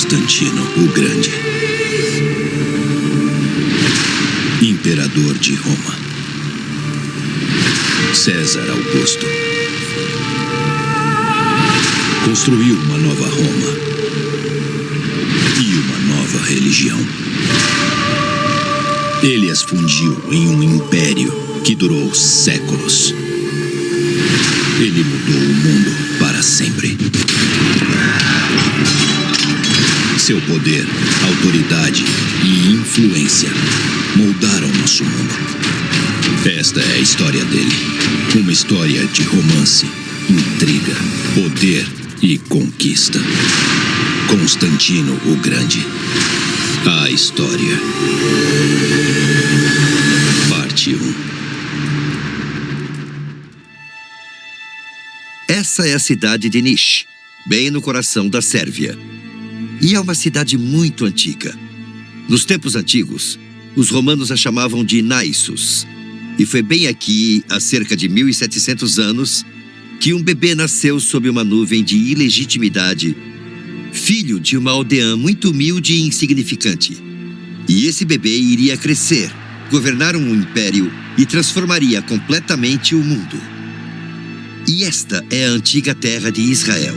Constantino o Grande, imperador de Roma. César Augusto construiu uma nova Roma e uma nova religião. Ele as fundiu em um império que durou séculos. Ele mudou o mundo para sempre. Seu poder, autoridade e influência moldaram nosso mundo. Esta é a história dele. Uma história de romance, intriga, poder e conquista. Constantino o Grande. A história. Parte 1. Essa é a cidade de Niš, bem no coração da Sérvia. E é uma cidade muito antiga. Nos tempos antigos, os romanos a chamavam de Naissus. E foi bem aqui, há cerca de 1700 anos, que um bebê nasceu sob uma nuvem de ilegitimidade, filho de uma aldeã muito humilde e insignificante. E esse bebê iria crescer, governar um império e transformaria completamente o mundo. E esta é a antiga terra de Israel,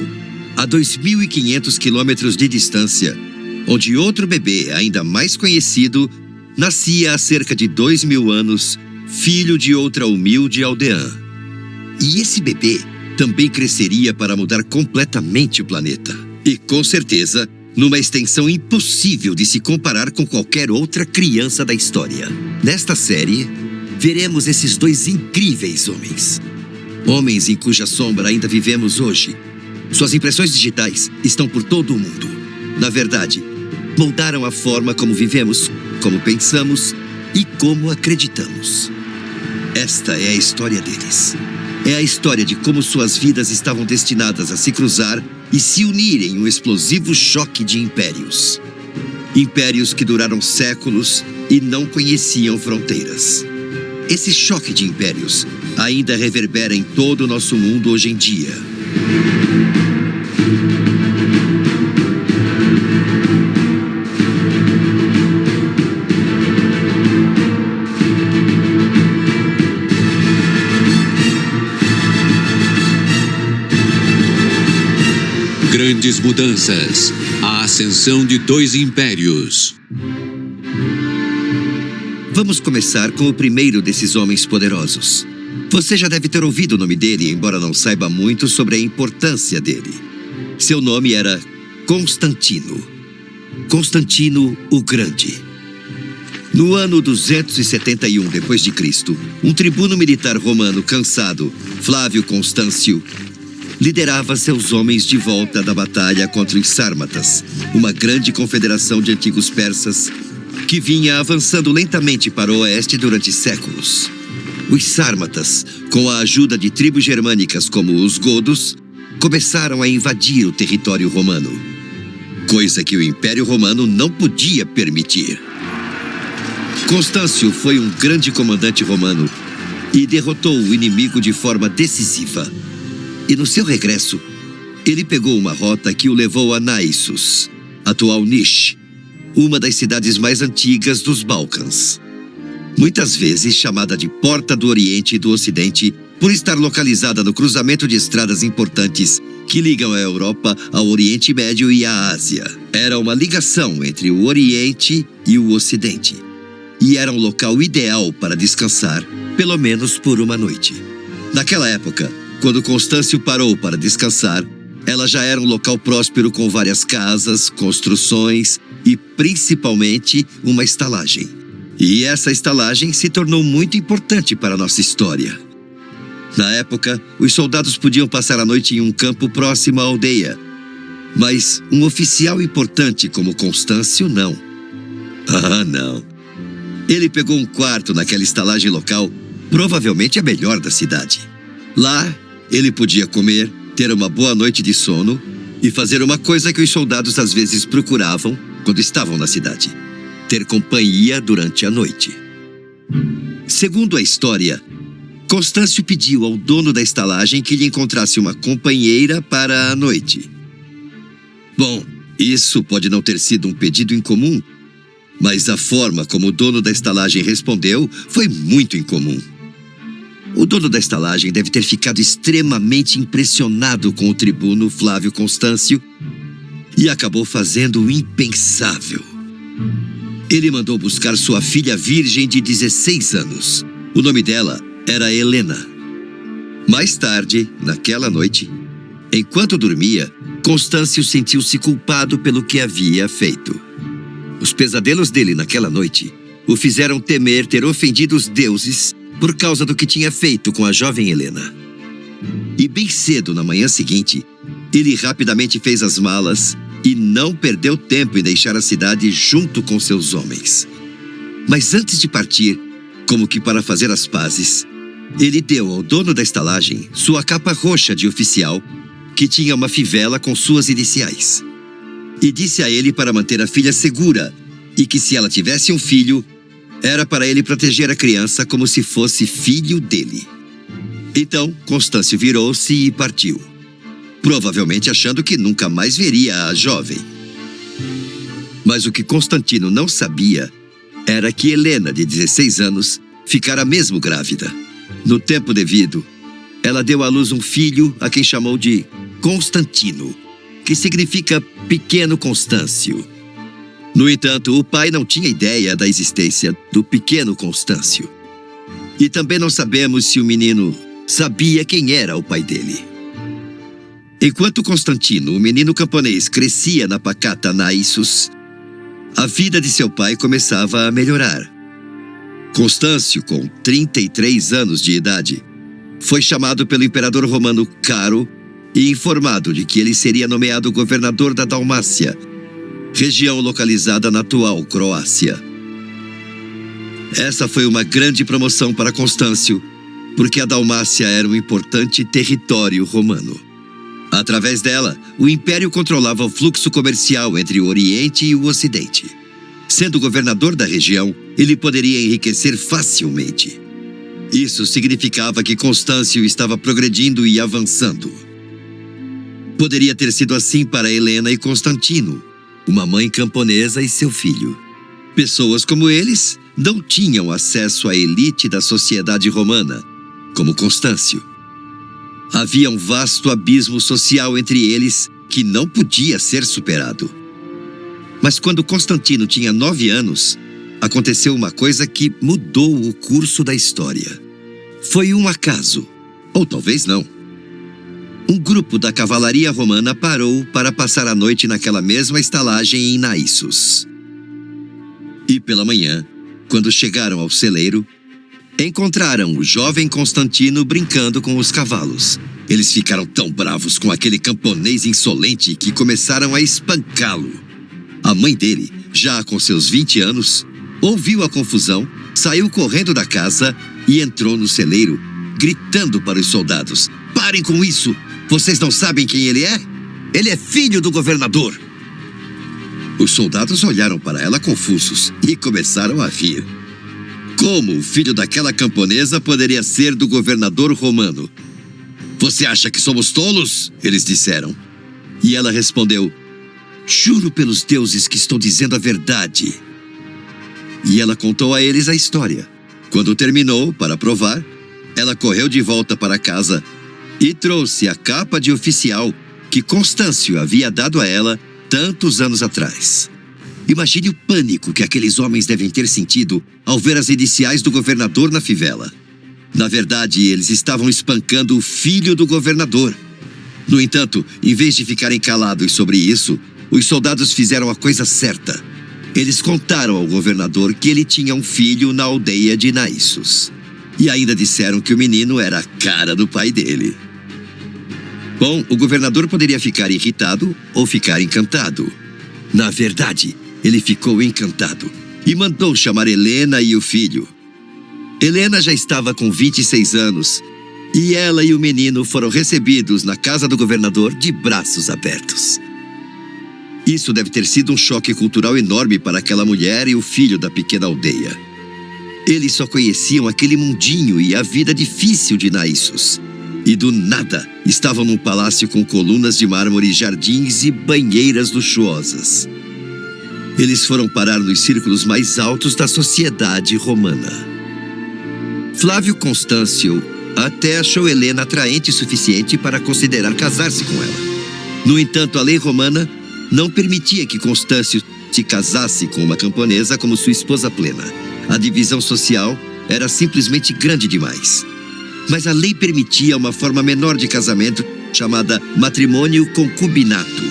a 2.500 quilômetros de distância, onde outro bebê, ainda mais conhecido, nascia há cerca de 2.000 anos, filho de outra humilde aldeã. E esse bebê também cresceria para mudar completamente o planeta. E, com certeza, numa extensão impossível de se comparar com qualquer outra criança da história. Nesta série, veremos esses dois incríveis homens. Homens em cuja sombra ainda vivemos hoje. Suas impressões digitais estão por todo o mundo. Na verdade, moldaram a forma como vivemos, como pensamos e como acreditamos. Esta é a história deles. É a história de como suas vidas estavam destinadas a se cruzar e se unir em um explosivo choque de impérios. Impérios que duraram séculos e não conheciam fronteiras. Esse choque de impérios ainda reverbera em todo o nosso mundo hoje em dia. Grandes mudanças. A ascensão de dois impérios. Vamos começar com o primeiro desses homens poderosos. Você já deve ter ouvido o nome dele, embora não saiba muito sobre a importância dele. Seu nome era Constantino. Constantino o Grande. No ano 271 d.C., um tribuno militar romano cansado, Flávio Constâncio, liderava seus homens de volta da batalha contra os Sármatas, uma grande confederação de antigos persas que vinha avançando lentamente para o oeste durante séculos. Os Sármatas, com a ajuda de tribos germânicas como os godos, começaram a invadir o território romano, coisa que o Império Romano não podia permitir. Constâncio foi um grande comandante romano e derrotou o inimigo de forma decisiva. E no seu regresso, ele pegou uma rota que o levou a Naissus, atual Niš, uma das cidades mais antigas dos Balcãs. Muitas vezes chamada de Porta do Oriente e do Ocidente, por estar localizada no cruzamento de estradas importantes que ligam a Europa ao Oriente Médio e à Ásia. Era uma ligação entre o Oriente e o Ocidente. E era um local ideal para descansar, pelo menos por uma noite. Naquela época, quando Constâncio parou para descansar, ela já era um local próspero com várias casas, construções e, principalmente, uma estalagem. E essa estalagem se tornou muito importante para a nossa história. Na época, os soldados podiam passar a noite em um campo próximo à aldeia. Mas um oficial importante como Constâncio, não. Ah, não. Ele pegou um quarto naquela estalagem local, provavelmente a melhor da cidade. Lá, ele podia comer, ter uma boa noite de sono e fazer uma coisa que os soldados às vezes procuravam quando estavam na cidade: ter companhia durante a noite. Segundo a história, Constâncio pediu ao dono da estalagem que lhe encontrasse uma companheira para a noite. Bom, Isso pode não ter sido um pedido incomum, mas a forma como o dono da estalagem respondeu foi muito incomum. O dono da estalagem deve ter ficado extremamente impressionado com o tribuno Flávio Constâncio e acabou fazendo o impensável. Ele mandou buscar sua filha virgem de 16 anos. O nome dela era Helena. Mais tarde, naquela noite, enquanto dormia, Constâncio sentiu-se culpado pelo que havia feito. Os pesadelos dele naquela noite o fizeram temer ter ofendido os deuses por causa do que tinha feito com a jovem Helena. E bem cedo na manhã seguinte, ele rapidamente fez as malas e não perdeu tempo em deixar a cidade junto com seus homens. Mas antes de partir, como que para fazer as pazes, ele deu ao dono da estalagem sua capa roxa de oficial, que tinha uma fivela com suas iniciais. E disse a ele para manter a filha segura e que se ela tivesse um filho, era para ele proteger a criança como se fosse filho dele. Então, Constâncio virou-se e partiu, provavelmente achando que nunca mais veria a jovem. Mas o que Constantino não sabia era que Helena, de 16 anos, ficara mesmo grávida. No tempo devido, ela deu à luz um filho a quem chamou de Constantino, que significa pequeno Constâncio. No entanto, o pai não tinha ideia da existência do pequeno Constâncio. E também não sabemos se o menino sabia quem era o pai dele. Enquanto Constantino, o menino camponês, crescia na pacata Naissus, a vida de seu pai começava a melhorar. Constâncio, com 33 anos de idade, foi chamado pelo imperador romano Caro e informado de que ele seria nomeado governador da Dalmácia, região localizada na atual Croácia. Essa foi uma grande promoção para Constâncio, porque a Dalmácia era um importante território romano. Através dela, o império controlava o fluxo comercial entre o Oriente e o Ocidente. Sendo governador da região, ele poderia enriquecer facilmente. Isso significava que Constâncio estava progredindo e avançando. Poderia ter sido assim para Helena e Constantino, uma mãe camponesa e seu filho. Pessoas como eles não tinham acesso à elite da sociedade romana, como Constâncio. Havia um vasto abismo social entre eles que não podia ser superado. Mas quando Constantino tinha 9 anos, aconteceu uma coisa que mudou o curso da história. Foi um acaso, ou talvez não. Um grupo da cavalaria romana parou para passar a noite naquela mesma estalagem em Naissus. E pela manhã, quando chegaram ao celeiro, encontraram o jovem Constantino brincando com os cavalos. Eles ficaram tão bravos com aquele camponês insolente que começaram a espancá-lo. A mãe dele, já com seus 20 anos, ouviu a confusão, saiu correndo da casa e entrou no celeiro, gritando para os soldados: "Parem com isso! Vocês não sabem quem ele é? Ele é filho do governador!" Os soldados olharam para ela confusos e começaram a rir. Como o filho daquela camponesa poderia ser do governador romano? "Você acha que somos tolos?" eles disseram. E ela respondeu: "Juro pelos deuses que estou dizendo a verdade." E ela contou a eles a história. Quando terminou, para provar, ela correu de volta para casa e trouxe a capa de oficial que Constâncio havia dado a ela tantos anos atrás. Imagine o pânico que aqueles homens devem ter sentido ao ver as iniciais do governador na fivela. Na verdade, eles estavam espancando o filho do governador. No entanto, em vez de ficarem calados sobre isso, os soldados fizeram a coisa certa. Eles contaram ao governador que ele tinha um filho na aldeia de Naissus. E ainda disseram que o menino era a cara do pai dele. Bom, o governador poderia ficar irritado ou ficar encantado. Na verdade, ele ficou encantado e mandou chamar Helena e o filho. Helena já estava com 26 anos e ela e o menino foram recebidos na casa do governador de braços abertos. Isso deve ter sido um choque cultural enorme para aquela mulher e o filho da pequena aldeia. Eles só conheciam aquele mundinho e a vida difícil de Naissus. E do nada, estavam num palácio com colunas de mármore, jardins e banheiras luxuosas. Eles foram parar nos círculos mais altos da sociedade romana. Flávio Constâncio até achou Helena atraente o suficiente para considerar casar-se com ela. No entanto, a lei romana não permitia que Constâncio se casasse com uma camponesa como sua esposa plena. A divisão social era simplesmente grande demais. Mas a lei permitia uma forma menor de casamento, chamada matrimônio concubinato.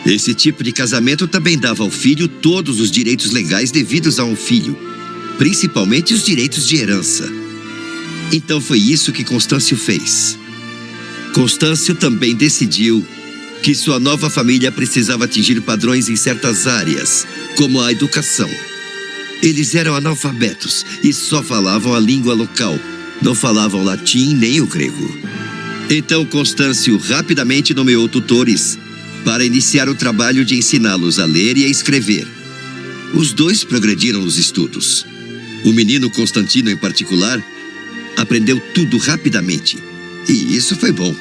Esse tipo de casamento também dava ao filho todos os direitos legais devidos a um filho, principalmente os direitos de herança. Então foi isso que Constâncio fez. Constâncio também decidiu que sua nova família precisava atingir padrões em certas áreas, como a educação. Eles eram analfabetos e só falavam a língua local. Não falavam latim nem o grego. Então Constâncio rapidamente nomeou tutores para iniciar o trabalho de ensiná-los a ler e a escrever. Os dois progrediram nos estudos. O menino Constantino, em particular, aprendeu tudo rapidamente. E isso foi bom,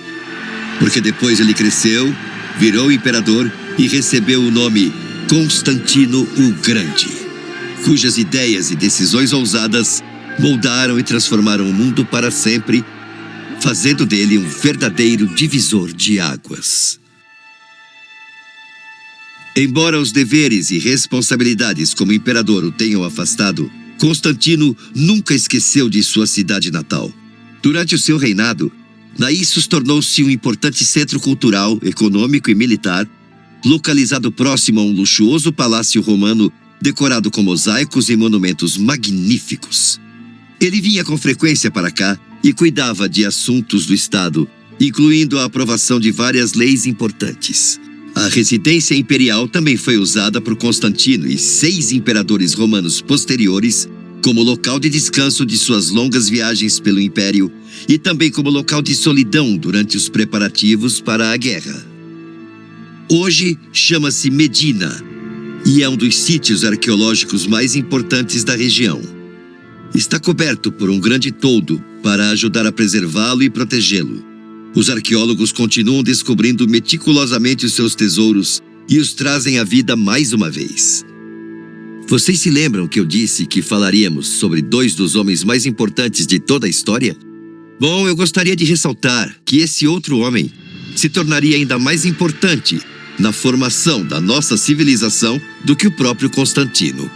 porque depois ele cresceu, virou imperador e recebeu o nome Constantino o Grande, cujas ideias e decisões ousadas moldaram e transformaram o mundo para sempre, fazendo dele um verdadeiro divisor de águas. Embora os deveres e responsabilidades como imperador o tenham afastado, Constantino nunca esqueceu de sua cidade natal. Durante o seu reinado, Naissos tornou-se um importante centro cultural, econômico e militar, localizado próximo a um luxuoso palácio romano decorado com mosaicos e monumentos magníficos. Ele vinha com frequência para cá e cuidava de assuntos do Estado, incluindo a aprovação de várias leis importantes. A residência imperial também foi usada por Constantino e 6 imperadores romanos posteriores como local de descanso de suas longas viagens pelo Império e também como local de solidão durante os preparativos para a guerra. Hoje chama-se Medina e é um dos sítios arqueológicos mais importantes da região. Está coberto por um grande toldo para ajudar a preservá-lo e protegê-lo. Os arqueólogos continuam descobrindo meticulosamente os seus tesouros e os trazem à vida mais uma vez. Vocês se lembram que eu disse que falaríamos sobre 2 dos homens mais importantes de toda a história? Bom, eu gostaria de ressaltar que esse outro homem se tornaria ainda mais importante na formação da nossa civilização do que o próprio Constantino.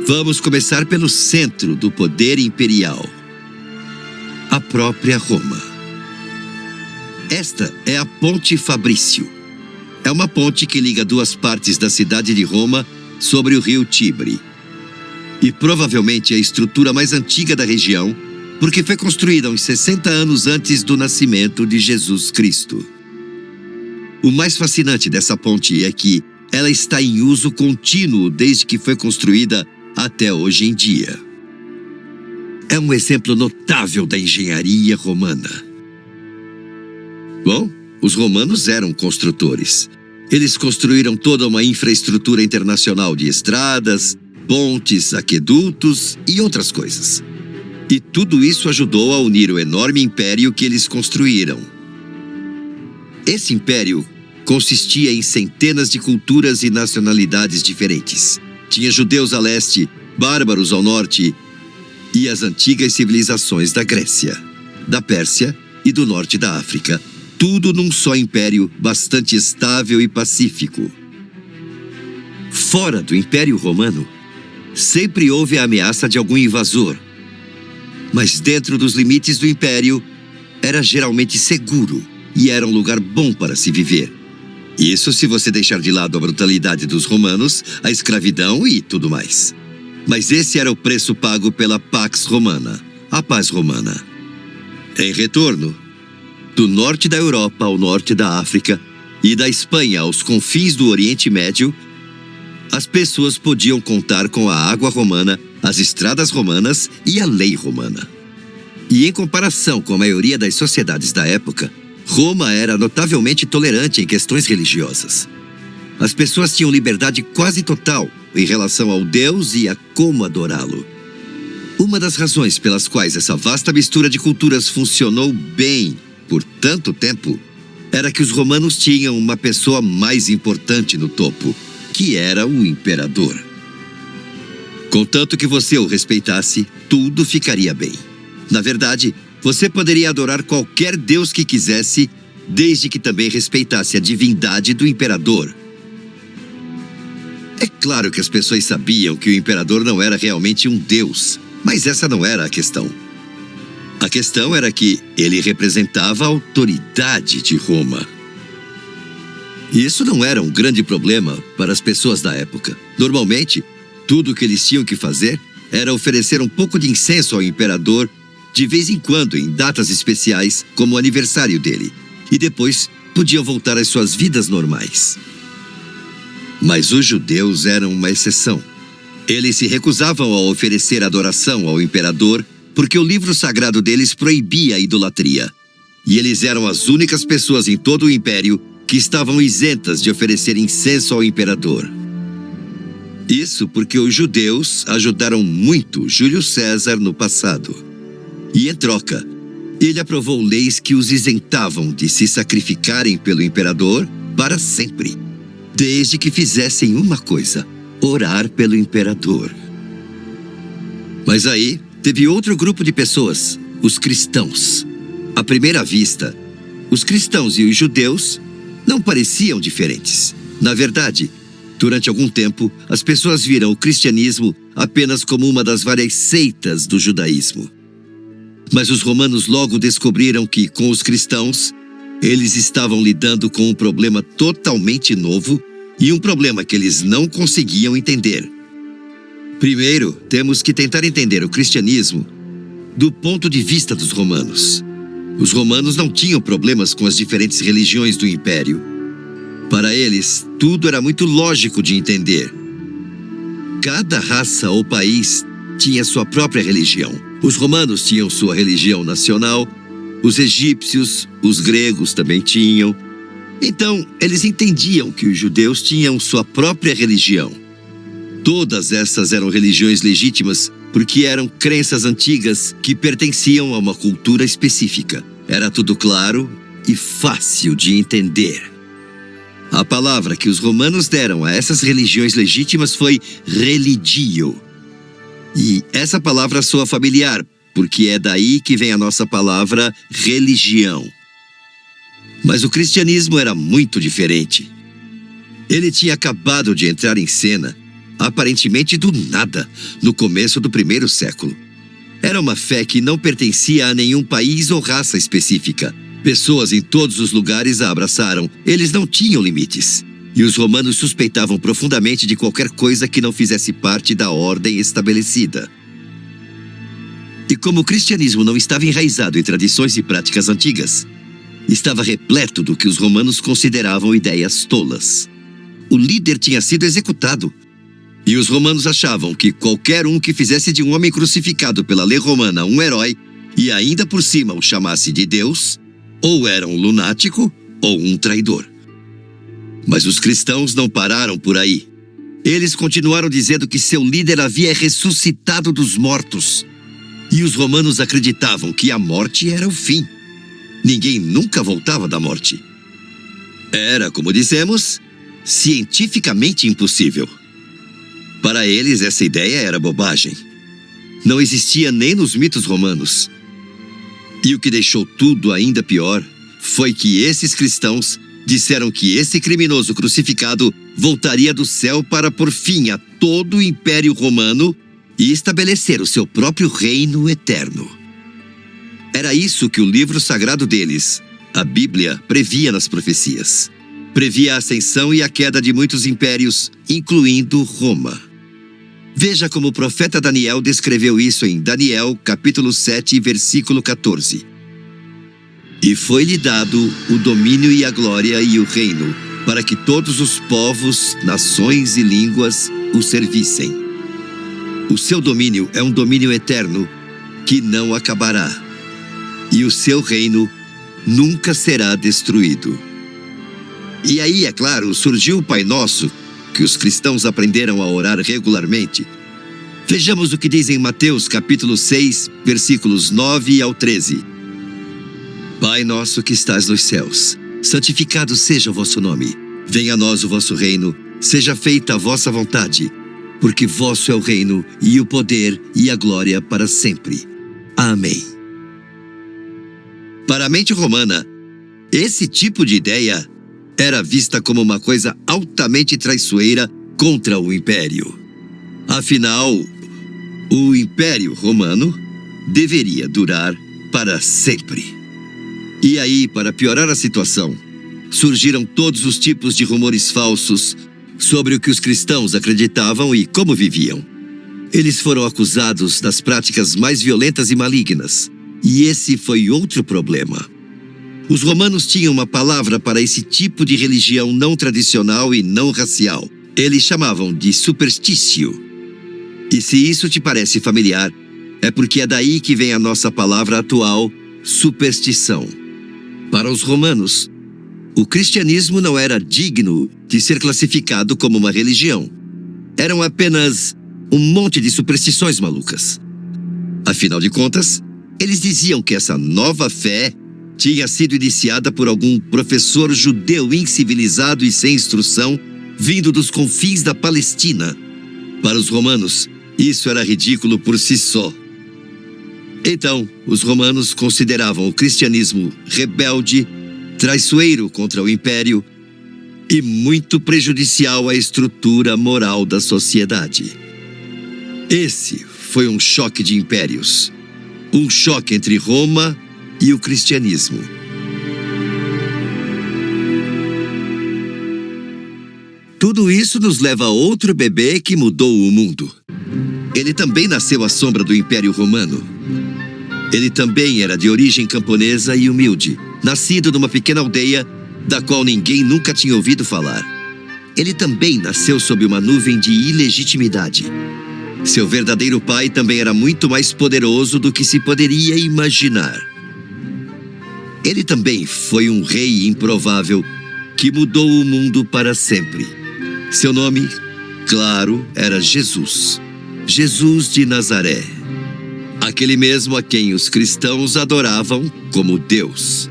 Vamos começar pelo centro do poder imperial, a própria Roma. Esta é a Ponte Fabrício. É uma ponte que liga 2 partes da cidade de Roma sobre o rio Tibre. E provavelmente é a estrutura mais antiga da região, porque foi construída uns 60 anos antes do nascimento de Jesus Cristo. O mais fascinante dessa ponte é que ela está em uso contínuo desde que foi construída até hoje em dia. É um exemplo notável da engenharia romana. Bom, os romanos eram construtores. Eles construíram toda uma infraestrutura internacional de estradas, pontes, aquedutos e outras coisas. E tudo isso ajudou a unir o enorme império que eles construíram. Esse império consistia em centenas de culturas e nacionalidades diferentes. Tinha judeus a leste, bárbaros ao norte e as antigas civilizações da Grécia, da Pérsia e do norte da África. Tudo num só império bastante estável e pacífico. Fora do Império Romano, sempre houve a ameaça de algum invasor. Mas dentro dos limites do império, era geralmente seguro e era um lugar bom para se viver. Isso se você deixar de lado a brutalidade dos romanos, a escravidão e tudo mais. Mas esse era o preço pago pela Pax Romana, a paz romana. Em retorno, do norte da Europa ao norte da África e da Espanha aos confins do Oriente Médio, as pessoas podiam contar com a água romana, as estradas romanas e a lei romana. E em comparação com a maioria das sociedades da época, Roma era notavelmente tolerante em questões religiosas. As pessoas tinham liberdade quase total em relação ao Deus e a como adorá-lo. Uma das razões pelas quais essa vasta mistura de culturas funcionou bem por tanto tempo era que os romanos tinham uma pessoa mais importante no topo, que era o imperador. Contanto que você o respeitasse, tudo ficaria bem. Na verdade, você poderia adorar qualquer deus que quisesse, desde que também respeitasse a divindade do imperador. É claro que as pessoas sabiam que o imperador não era realmente um deus, mas essa não era a questão. A questão era que ele representava a autoridade de Roma. E isso não era um grande problema para as pessoas da época. Normalmente, tudo o que eles tinham que fazer era oferecer um pouco de incenso ao imperador de vez em quando, em datas especiais, como o aniversário dele. E depois podiam voltar às suas vidas normais. Mas os judeus eram uma exceção. Eles se recusavam a oferecer adoração ao imperador porque o livro sagrado deles proibia a idolatria. E eles eram as únicas pessoas em todo o império que estavam isentas de oferecer incenso ao imperador. Isso porque os judeus ajudaram muito Júlio César no passado. E em troca, ele aprovou leis que os isentavam de se sacrificarem pelo imperador para sempre, desde que fizessem uma coisa: orar pelo imperador. Mas aí teve outro grupo de pessoas, os cristãos. À primeira vista, os cristãos e os judeus não pareciam diferentes. Na verdade, durante algum tempo, as pessoas viram o cristianismo apenas como uma das várias seitas do judaísmo. Mas os romanos logo descobriram que, com os cristãos, eles estavam lidando com um problema totalmente novo e um problema que eles não conseguiam entender. Primeiro, temos que tentar entender o cristianismo do ponto de vista dos romanos. Os romanos não tinham problemas com as diferentes religiões do império. Para eles, tudo era muito lógico de entender. Cada raça ou país tinha sua própria religião. Os romanos tinham sua religião nacional, os egípcios, os gregos também tinham. Então, eles entendiam que os judeus tinham sua própria religião. Todas essas eram religiões legítimas porque eram crenças antigas que pertenciam a uma cultura específica. Era tudo claro e fácil de entender. A palavra que os romanos deram a essas religiões legítimas foi religio. E essa palavra soa familiar, porque é daí que vem a nossa palavra religião. Mas o cristianismo era muito diferente. Ele tinha acabado de entrar em cena, aparentemente do nada, no começo do primeiro século. Era uma fé que não pertencia a nenhum país ou raça específica. Pessoas em todos os lugares a abraçaram. Eles não tinham limites. E os romanos suspeitavam profundamente de qualquer coisa que não fizesse parte da ordem estabelecida. E como o cristianismo não estava enraizado em tradições e práticas antigas, estava repleto do que os romanos consideravam ideias tolas. O líder tinha sido executado. E os romanos achavam que qualquer um que fizesse de um homem crucificado pela lei romana um herói, e ainda por cima o chamasse de Deus, ou era um lunático ou um traidor. Mas os cristãos não pararam por aí. Eles continuaram dizendo que seu líder havia ressuscitado dos mortos. E os romanos acreditavam que a morte era o fim. Ninguém nunca voltava da morte. Era, como dissemos, cientificamente impossível. Para eles, essa ideia era bobagem. Não existia nem nos mitos romanos. E o que deixou tudo ainda pior foi que esses cristãos disseram que esse criminoso crucificado voltaria do céu para pôr fim a todo o Império Romano e estabelecer o seu próprio reino eterno. Era isso que o livro sagrado deles, a Bíblia, previa nas profecias. Previa a ascensão e a queda de muitos impérios, incluindo Roma. Veja como o profeta Daniel descreveu isso em Daniel, capítulo 7, versículo 14. E foi-lhe dado o domínio e a glória e o reino, para que todos os povos, nações e línguas o servissem. O seu domínio é um domínio eterno, que não acabará. E o seu reino nunca será destruído. E aí, é claro, surgiu o Pai Nosso, que os cristãos aprenderam a orar regularmente. Vejamos o que diz em Mateus capítulo 6, versículos 9 ao 13. Pai nosso que estás nos céus, santificado seja o vosso nome. Venha a nós o vosso reino, seja feita a vossa vontade, porque vosso é o reino, e o poder, e a glória para sempre. Amém. Para a mente romana, esse tipo de ideia era vista como uma coisa altamente traiçoeira contra o Império. Afinal, o Império Romano deveria durar para sempre. E aí, para piorar a situação, surgiram todos os tipos de rumores falsos sobre o que os cristãos acreditavam e como viviam. Eles foram acusados das práticas mais violentas e malignas. E esse foi outro problema. Os romanos tinham uma palavra para esse tipo de religião não tradicional e não racial. Eles chamavam de superstício. E se isso te parece familiar, é porque é daí que vem a nossa palavra atual, superstição. Para os romanos, o cristianismo não era digno de ser classificado como uma religião. Eram apenas um monte de superstições malucas. Afinal de contas, eles diziam que essa nova fé tinha sido iniciada por algum professor judeu incivilizado e sem instrução, vindo dos confins da Palestina. Para os romanos, isso era ridículo por si só. Então, os romanos consideravam o cristianismo rebelde, traiçoeiro contra o império e muito prejudicial à estrutura moral da sociedade. Esse foi um choque de impérios. Um choque entre Roma e o cristianismo. Tudo isso nos leva a outro bebê que mudou o mundo. Ele também nasceu à sombra do Império Romano. Ele também era de origem camponesa e humilde, nascido numa pequena aldeia da qual ninguém nunca tinha ouvido falar. Ele também nasceu sob uma nuvem de ilegitimidade. Seu verdadeiro pai também era muito mais poderoso do que se poderia imaginar. Ele também foi um rei improvável que mudou o mundo para sempre. Seu nome, claro, era Jesus. Jesus de Nazaré. Aquele mesmo a quem os cristãos adoravam como Deus.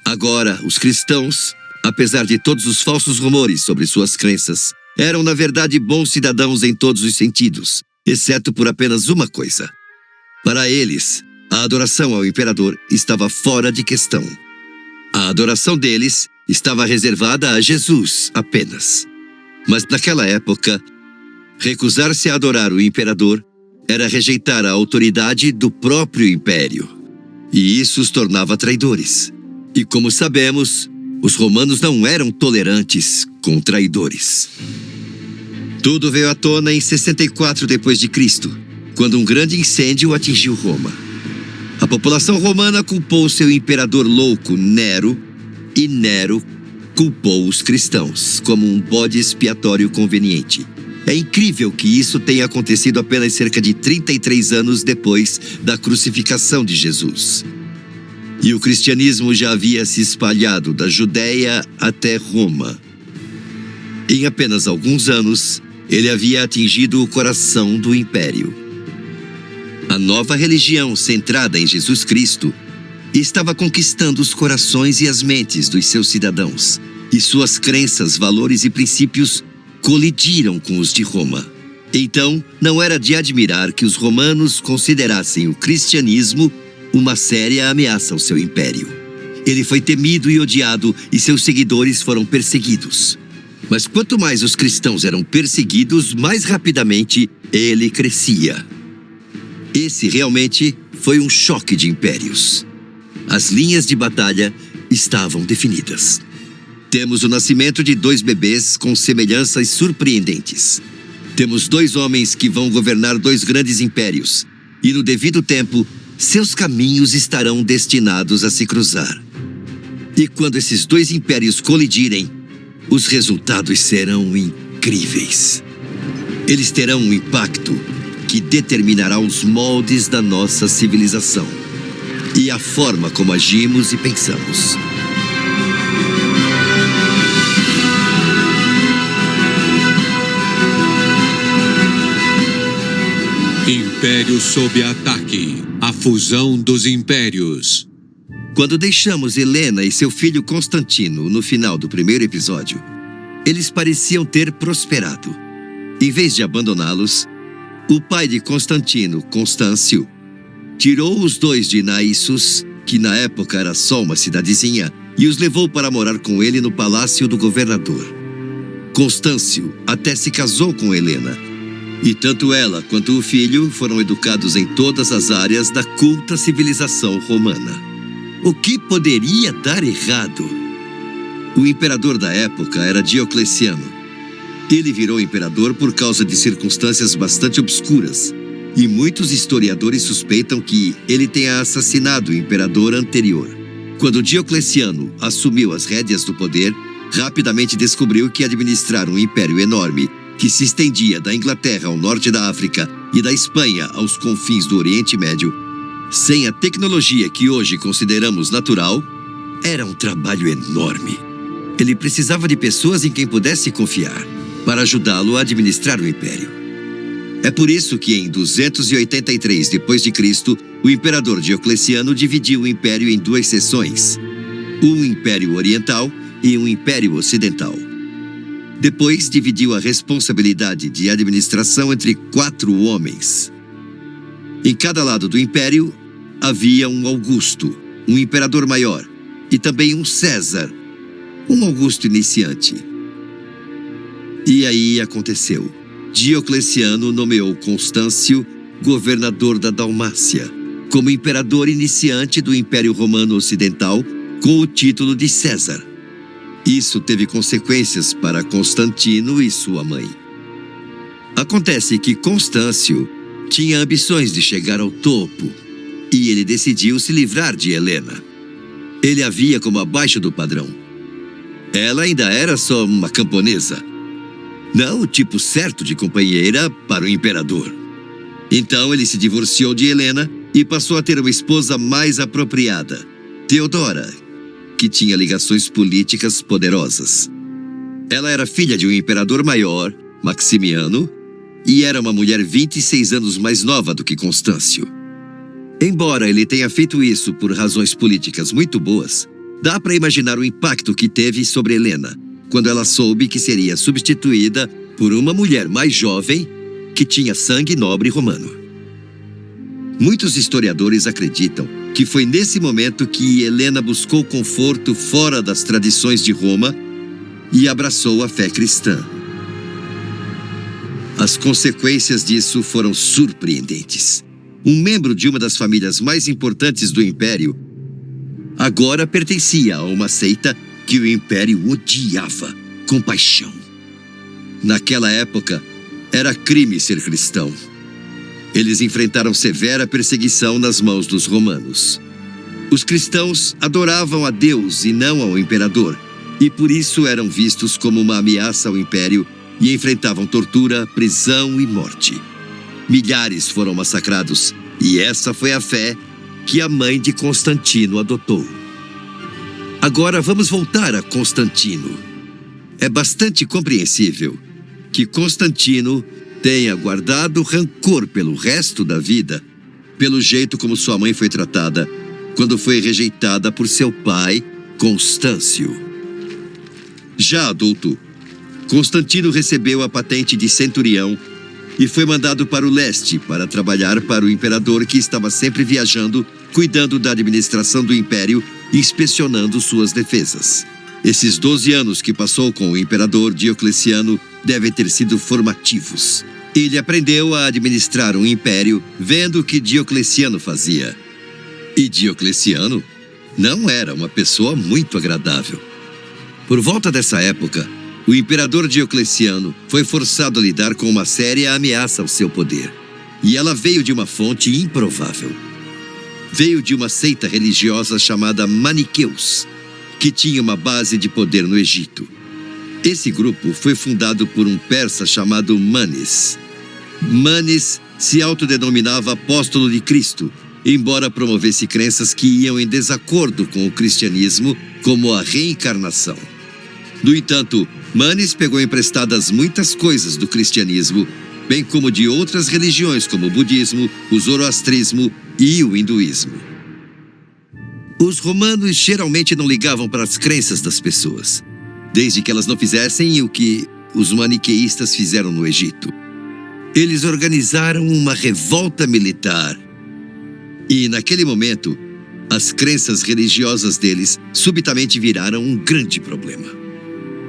Agora, os cristãos, apesar de todos os falsos rumores sobre suas crenças, eram na verdade bons cidadãos em todos os sentidos, exceto por apenas uma coisa. Para eles, a adoração ao imperador estava fora de questão. A adoração deles estava reservada a Jesus apenas. Mas naquela época, recusar-se a adorar o imperador era rejeitar a autoridade do próprio império. E isso os tornava traidores. E como sabemos, os romanos não eram tolerantes com traidores. Tudo veio à tona em 64 d.C., quando um grande incêndio atingiu Roma. A população romana culpou seu imperador louco, Nero, e Nero culpou os cristãos como um bode expiatório conveniente. É incrível que isso tenha acontecido apenas cerca de 33 anos depois da crucificação de Jesus. E o cristianismo já havia se espalhado da Judéia até Roma. Em apenas alguns anos, ele havia atingido o coração do império. A nova religião centrada em Jesus Cristo estava conquistando os corações e as mentes dos seus cidadãos, e suas crenças, valores e princípios colidiram com os de Roma. Então, não era de admirar que os romanos considerassem o cristianismo uma séria ameaça ao seu império. Ele foi temido e odiado, e seus seguidores foram perseguidos. Mas quanto mais os cristãos eram perseguidos, mais rapidamente ele crescia. Esse realmente foi um choque de impérios. As linhas de batalha estavam definidas. Temos o nascimento de 2 bebês com semelhanças surpreendentes. Temos 2 homens que vão governar 2 grandes impérios. E no devido tempo, seus caminhos estarão destinados a se cruzar. E quando esses 2 impérios colidirem, os resultados serão incríveis. Eles terão um impacto que determinará os moldes da nossa civilização e a forma como agimos e pensamos. Império sob ataque. A fusão dos impérios. Quando deixamos Helena e seu filho Constantino no final do primeiro episódio, eles pareciam ter prosperado. Em vez de abandoná-los, o pai de Constantino, Constâncio, tirou os dois de Naissus, que na época era só uma cidadezinha, e os levou para morar com ele no palácio do governador. Constâncio até se casou com Helena, e tanto ela quanto o filho foram educados em todas as áreas da culta civilização romana. O que poderia dar errado? O imperador da época era Diocleciano. Ele virou imperador por causa de circunstâncias bastante obscuras, e muitos historiadores suspeitam que ele tenha assassinado o imperador anterior. Quando Diocleciano assumiu as rédeas do poder, rapidamente descobriu que administrar um império enorme que se estendia da Inglaterra ao norte da África e da Espanha aos confins do Oriente Médio, sem a tecnologia que hoje consideramos natural, era um trabalho enorme. Ele precisava de pessoas em quem pudesse confiar para ajudá-lo a administrar o império. É por isso que em 283 d.C., o imperador Diocleciano dividiu o império em duas seções, um império oriental e um império ocidental. Depois dividiu a responsabilidade de administração entre 4 homens. Em cada lado do império havia um Augusto, um imperador maior, e também um César, um Augusto iniciante. E aí aconteceu. Diocleciano nomeou Constâncio governador da Dalmácia, como imperador iniciante do Império Romano Ocidental, com o título de César. Isso teve consequências para Constantino e sua mãe. Acontece que Constâncio tinha ambições de chegar ao topo, e ele decidiu se livrar de Helena. Ele a via como abaixo do padrão. Ela ainda era só uma camponesa, não o tipo certo de companheira para o imperador. Então ele se divorciou de Helena e passou a ter uma esposa mais apropriada, Teodora, que tinha ligações políticas poderosas. Ela era filha de um imperador maior, Maximiano, e era uma mulher 26 anos mais nova do que Constâncio. Embora ele tenha feito isso por razões políticas muito boas, dá para imaginar o impacto que teve sobre Helena, quando ela soube que seria substituída por uma mulher mais jovem que tinha sangue nobre romano. Muitos historiadores acreditam que foi nesse momento que Helena buscou conforto fora das tradições de Roma e abraçou a fé cristã. As consequências disso foram surpreendentes. Um membro de uma das famílias mais importantes do Império agora pertencia a uma seita que o Império odiava com paixão. Naquela época, era crime ser cristão. Eles enfrentaram severa perseguição nas mãos dos romanos. Os cristãos adoravam a Deus e não ao imperador, e por isso eram vistos como uma ameaça ao império e enfrentavam tortura, prisão e morte. Milhares foram massacrados, e essa foi a fé que a mãe de Constantino adotou. Agora vamos voltar a Constantino. É bastante compreensível que Constantino tenha guardado rancor pelo resto da vida, pelo jeito como sua mãe foi tratada quando foi rejeitada por seu pai, Constâncio. Já adulto, Constantino recebeu a patente de centurião e foi mandado para o leste para trabalhar para o imperador, que estava sempre viajando, cuidando da administração do império e inspecionando suas defesas. Esses 12 anos que passou com o imperador Diocleciano devem ter sido formativos. Ele aprendeu a administrar um império vendo o que Diocleciano fazia. E Diocleciano não era uma pessoa muito agradável. Por volta dessa época, o imperador Diocleciano foi forçado a lidar com uma séria ameaça ao seu poder. E ela veio de uma fonte improvável. Veio de uma seita religiosa chamada Maniqueus, que tinha uma base de poder no Egito. Esse grupo foi fundado por um persa chamado Manes. Manes se autodenominava apóstolo de Cristo, embora promovesse crenças que iam em desacordo com o cristianismo, como a reencarnação. No entanto, Manes pegou emprestadas muitas coisas do cristianismo, bem como de outras religiões como o budismo, o zoroastrismo e o hinduísmo. Os romanos geralmente não ligavam para as crenças das pessoas, desde que elas não fizessem o que os maniqueístas fizeram no Egito. Eles organizaram uma revolta militar. E, naquele momento, as crenças religiosas deles subitamente viraram um grande problema.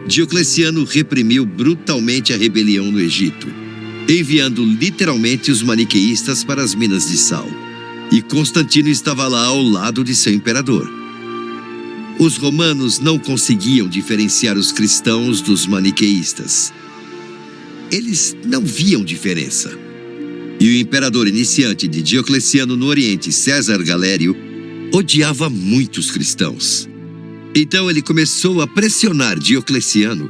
Diocleciano reprimiu brutalmente a rebelião no Egito, enviando literalmente os maniqueístas para as minas de sal. E Constantino estava lá ao lado de seu imperador. Os romanos não conseguiam diferenciar os cristãos dos maniqueístas. Eles não viam diferença. E o imperador iniciante de Diocleciano no Oriente, César Galério, odiava muito os cristãos. Então ele começou a pressionar Diocleciano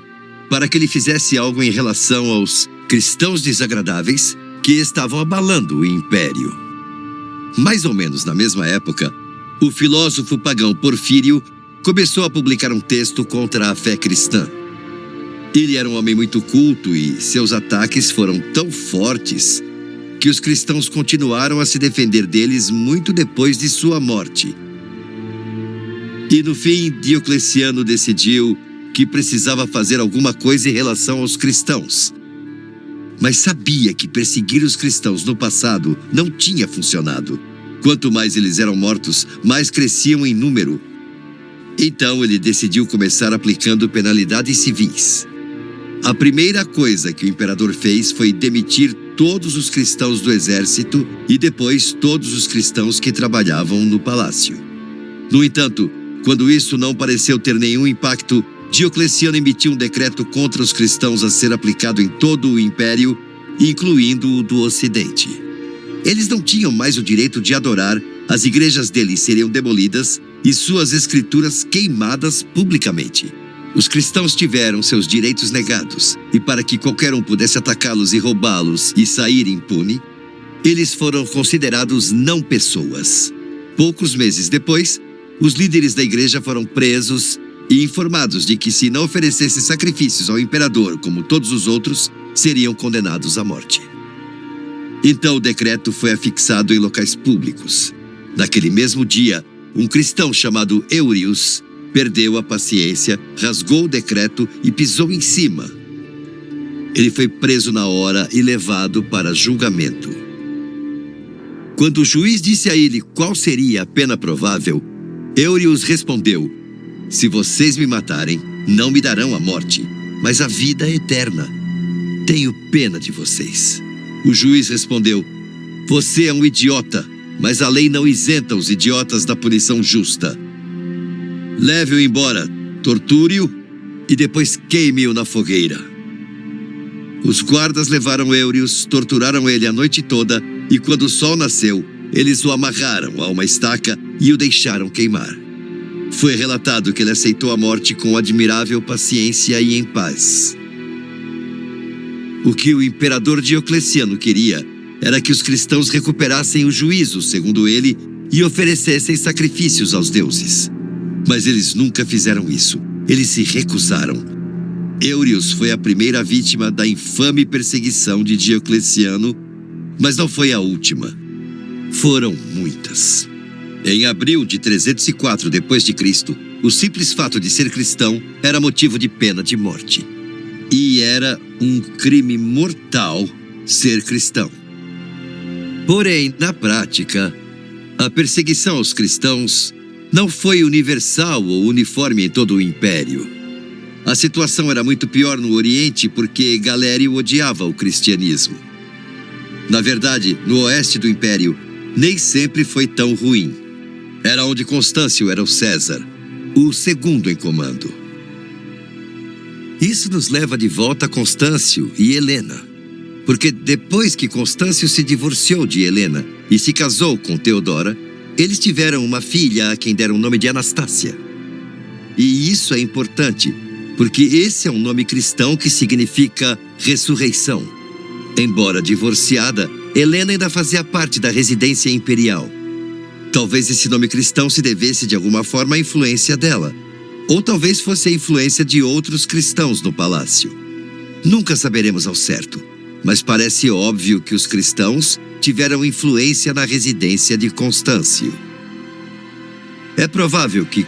para que ele fizesse algo em relação aos cristãos desagradáveis que estavam abalando o império. Mais ou menos na mesma época, o filósofo pagão Porfírio começou a publicar um texto contra a fé cristã. Ele era um homem muito culto e seus ataques foram tão fortes que os cristãos continuaram a se defender deles muito depois de sua morte. E no fim, Diocleciano decidiu que precisava fazer alguma coisa em relação aos cristãos. Mas sabia que perseguir os cristãos no passado não tinha funcionado. Quanto mais eles eram mortos, mais cresciam em número. Então ele decidiu começar aplicando penalidades civis. A primeira coisa que o imperador fez foi demitir todos os cristãos do exército e depois todos os cristãos que trabalhavam no palácio. No entanto, quando isso não pareceu ter nenhum impacto, Diocleciano emitiu um decreto contra os cristãos a ser aplicado em todo o império, incluindo o do Ocidente. Eles não tinham mais o direito de adorar, as igrejas deles seriam demolidas e suas escrituras queimadas publicamente. Os cristãos tiveram seus direitos negados, e para que qualquer um pudesse atacá-los e roubá-los e sair impune, eles foram considerados não pessoas. Poucos meses depois, os líderes da igreja foram presos e informados de que se não oferecessem sacrifícios ao imperador como todos os outros, seriam condenados à morte. Então o decreto foi afixado em locais públicos. Naquele mesmo dia, um cristão chamado Eurius perdeu a paciência, rasgou o decreto e pisou em cima. Ele foi preso na hora e levado para julgamento. Quando o juiz disse a ele qual seria a pena provável, Eurius respondeu: "Se vocês me matarem, não me darão a morte, mas a vida eterna. Tenho pena de vocês." O juiz respondeu: "Você é um idiota, mas a lei não isenta os idiotas da punição justa. Leve-o embora, torture-o e depois queime-o na fogueira." Os guardas levaram Eurius, torturaram ele a noite toda e quando o sol nasceu, eles o amarraram a uma estaca e o deixaram queimar. Foi relatado que ele aceitou a morte com admirável paciência e em paz. O que o imperador Diocleciano queria era que os cristãos recuperassem o juízo, segundo ele, e oferecessem sacrifícios aos deuses. Mas eles nunca fizeram isso. Eles se recusaram. Eurius foi a primeira vítima da infame perseguição de Diocleciano, mas não foi a última. Foram muitas. Em abril de 304 d.C., o simples fato de ser cristão era motivo de pena de morte. E era um crime mortal ser cristão. Porém, na prática, a perseguição aos cristãos não foi universal ou uniforme em todo o império. A situação era muito pior no Oriente porque Galério odiava o cristianismo. Na verdade, no oeste do império, nem sempre foi tão ruim. Era onde Constâncio era o César, o segundo em comando. Isso nos leva de volta a Constâncio e Helena. Porque depois que Constâncio se divorciou de Helena e se casou com Teodora, eles tiveram uma filha a quem deram o nome de Anastácia. E isso é importante, porque esse é um nome cristão que significa ressurreição. Embora divorciada, Helena ainda fazia parte da residência imperial. Talvez esse nome cristão se devesse de alguma forma à influência dela. Ou talvez fosse a influência de outros cristãos no palácio. Nunca saberemos ao certo. mas parece óbvio que os cristãos tiveram influência na residência de Constâncio. É provável que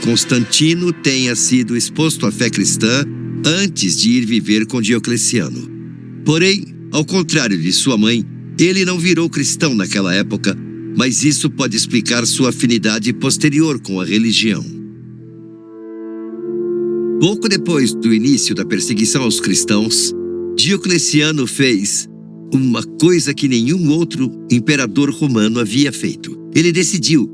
Constantino tenha sido exposto à fé cristã antes de ir viver com Diocleciano. Porém, ao contrário de sua mãe, ele não virou cristão naquela época, mas isso pode explicar sua afinidade posterior com a religião. Pouco depois do início da perseguição aos cristãos, Diocleciano fez uma coisa que nenhum outro imperador romano havia feito. Ele decidiu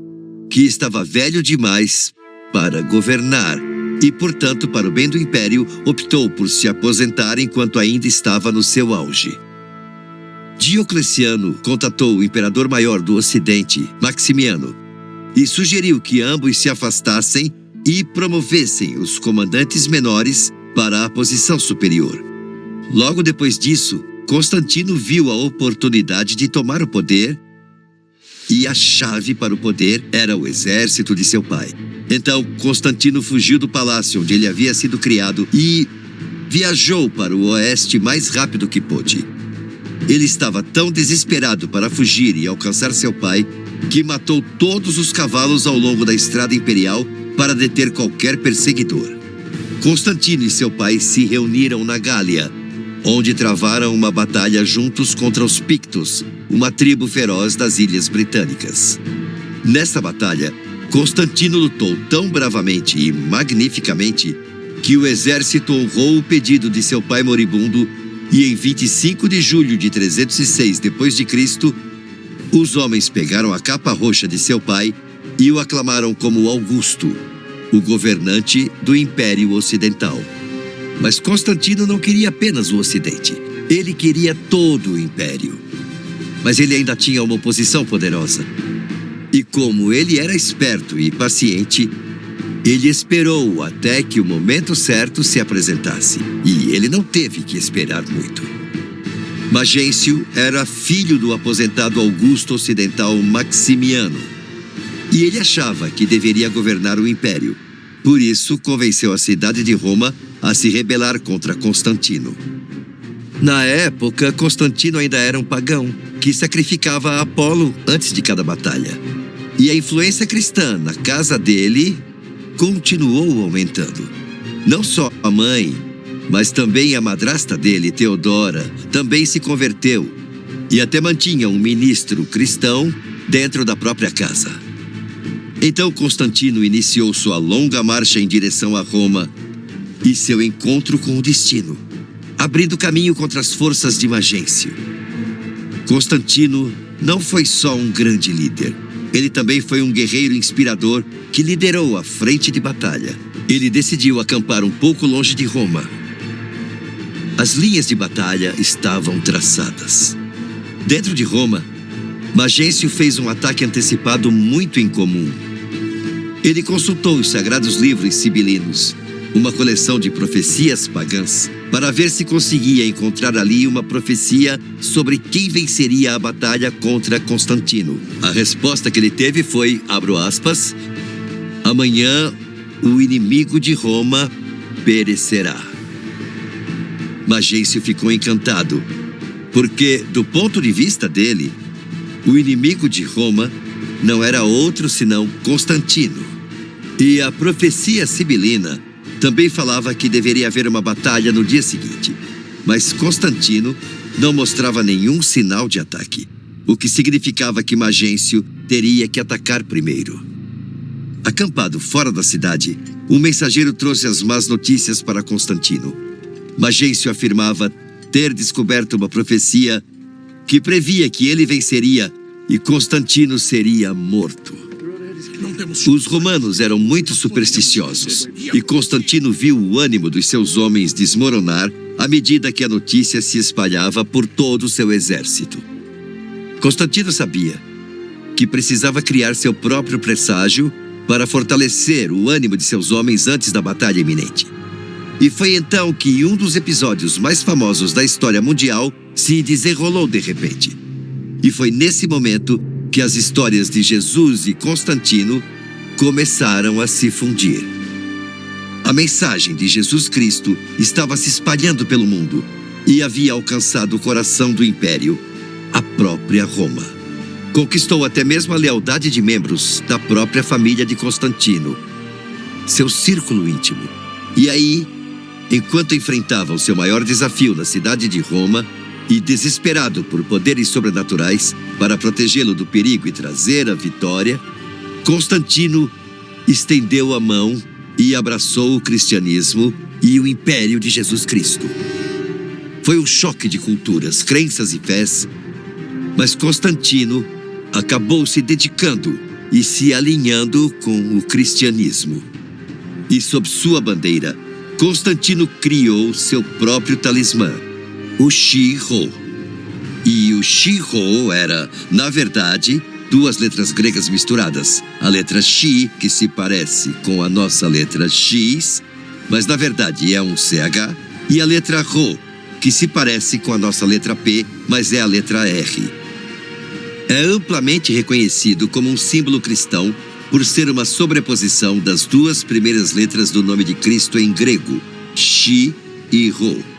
que estava velho demais para governar e, portanto, para o bem do império, optou por se aposentar enquanto ainda estava no seu auge. Diocleciano contatou o imperador maior do Ocidente, Maximiano, e sugeriu que ambos se afastassem e promovessem os comandantes menores para a posição superior. Logo depois disso, Constantino viu a oportunidade de tomar o poder, e a chave para o poder era o exército de seu pai. Então, Constantino fugiu do palácio onde ele havia sido criado e viajou para o oeste mais rápido que pôde. Ele estava tão desesperado para fugir e alcançar seu pai que matou todos os cavalos ao longo da estrada imperial para deter qualquer perseguidor. Constantino e seu pai se reuniram na Gália, onde travaram uma batalha juntos contra os Pictos, uma tribo feroz das Ilhas Britânicas. Nessa batalha, Constantino lutou tão bravamente e magnificamente que o exército honrou o pedido de seu pai moribundo e em 25 de julho de 306 d.C., os homens pegaram a capa roxa de seu pai e o aclamaram como Augusto, o governante do Império Ocidental. Mas Constantino não queria apenas o Ocidente. Ele queria todo o Império. Mas ele ainda tinha uma oposição poderosa. E como ele era esperto e paciente, ele esperou até que o momento certo se apresentasse. E ele não teve que esperar muito. Magêncio era filho do aposentado Augusto Ocidental Maximiano. E ele achava que deveria governar o Império. Por isso, convenceu a cidade de Roma a se rebelar contra Constantino. Na época, Constantino ainda era um pagão que sacrificava a Apolo antes de cada batalha. E a influência cristã na casa dele continuou aumentando. Não só a mãe, mas também a madrasta dele, Teodora, também se converteu e até mantinha um ministro cristão dentro da própria casa. Então Constantino iniciou sua longa marcha em direção a Roma e seu encontro com o destino, abrindo caminho contra as forças de Magêncio. Constantino não foi só um grande líder, ele também foi um guerreiro inspirador que liderou a frente de batalha. Ele decidiu acampar um pouco longe de Roma. As linhas de batalha estavam traçadas. Dentro de Roma, Magêncio fez um ataque antecipado muito incomum. Ele consultou os sagrados livros sibilinos, uma coleção de profecias pagãs, para ver se conseguia encontrar ali uma profecia sobre quem venceria a batalha contra Constantino. A resposta que ele teve foi, abro aspas, amanhã o inimigo de Roma perecerá. Magêncio ficou encantado, porque, do ponto de vista dele, o inimigo de Roma não era outro senão Constantino. E a profecia sibilina também falava que deveria haver uma batalha no dia seguinte. Mas Constantino não mostrava nenhum sinal de ataque, o que significava que Magêncio teria que atacar primeiro. Acampado fora da cidade, um mensageiro trouxe as más notícias para Constantino. Magêncio afirmava ter descoberto uma profecia que previa que ele venceria e Constantino seria morto. Os romanos eram muito supersticiosos e Constantino viu o ânimo dos seus homens desmoronar à medida que a notícia se espalhava por todo o seu exército. Constantino sabia que precisava criar seu próprio presságio para fortalecer o ânimo de seus homens antes da batalha iminente. E foi então que um dos episódios mais famosos da história mundial se desenrolou de repente. E foi nesse momento que as histórias de Jesus e Constantino começaram a se fundir. A mensagem de Jesus Cristo estava se espalhando pelo mundo, e havia alcançado o coração do império, a própria Roma. Conquistou até mesmo a lealdade de membros da própria família de Constantino, seu círculo íntimo. E aí, enquanto enfrentava o seu maior desafio na cidade de Roma, e desesperado por poderes sobrenaturais para protegê-lo do perigo e trazer a vitória, Constantino estendeu a mão e abraçou o cristianismo e o império de Jesus Cristo. Foi um choque de culturas, crenças e fés, mas Constantino acabou se dedicando e se alinhando com o cristianismo. E sob sua bandeira, Constantino criou seu próprio talismã, o Shi-Ho. E o Shi-Ho era, na verdade, duas letras gregas misturadas. A letra Shi, que se parece com a nossa letra X, mas na verdade é um CH, e a letra Rho, que se parece com a nossa letra P, mas é a letra R. É amplamente reconhecido como um símbolo cristão por ser uma sobreposição das duas primeiras letras do nome de Cristo em grego, Shi e Rho.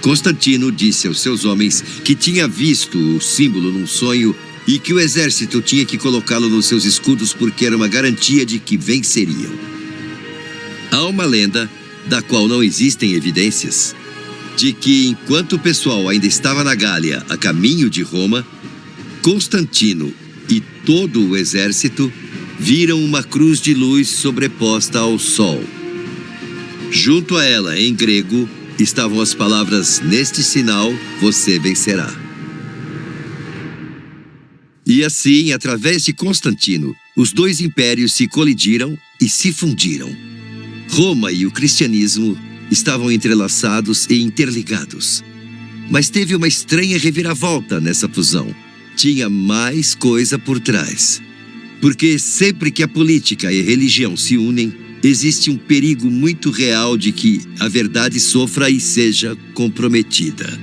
Constantino disse aos seus homens que tinha visto o símbolo num sonho e que o exército tinha que colocá-lo nos seus escudos porque era uma garantia de que venceriam. Há uma lenda, da qual não existem evidências, de que enquanto o pessoal ainda estava na Gália, a caminho de Roma, Constantino e todo o exército viram uma cruz de luz sobreposta ao sol. Junto a ela, em grego, estavam as palavras: "Neste sinal você vencerá". E assim, através de Constantino, os dois impérios se colidiram e se fundiram. Roma e o cristianismo estavam entrelaçados e interligados. Mas teve uma estranha reviravolta nessa fusão. Tinha mais coisa por trás. Porque sempre que a política e a religião se unem, existe um perigo muito real de que a verdade sofra e seja comprometida.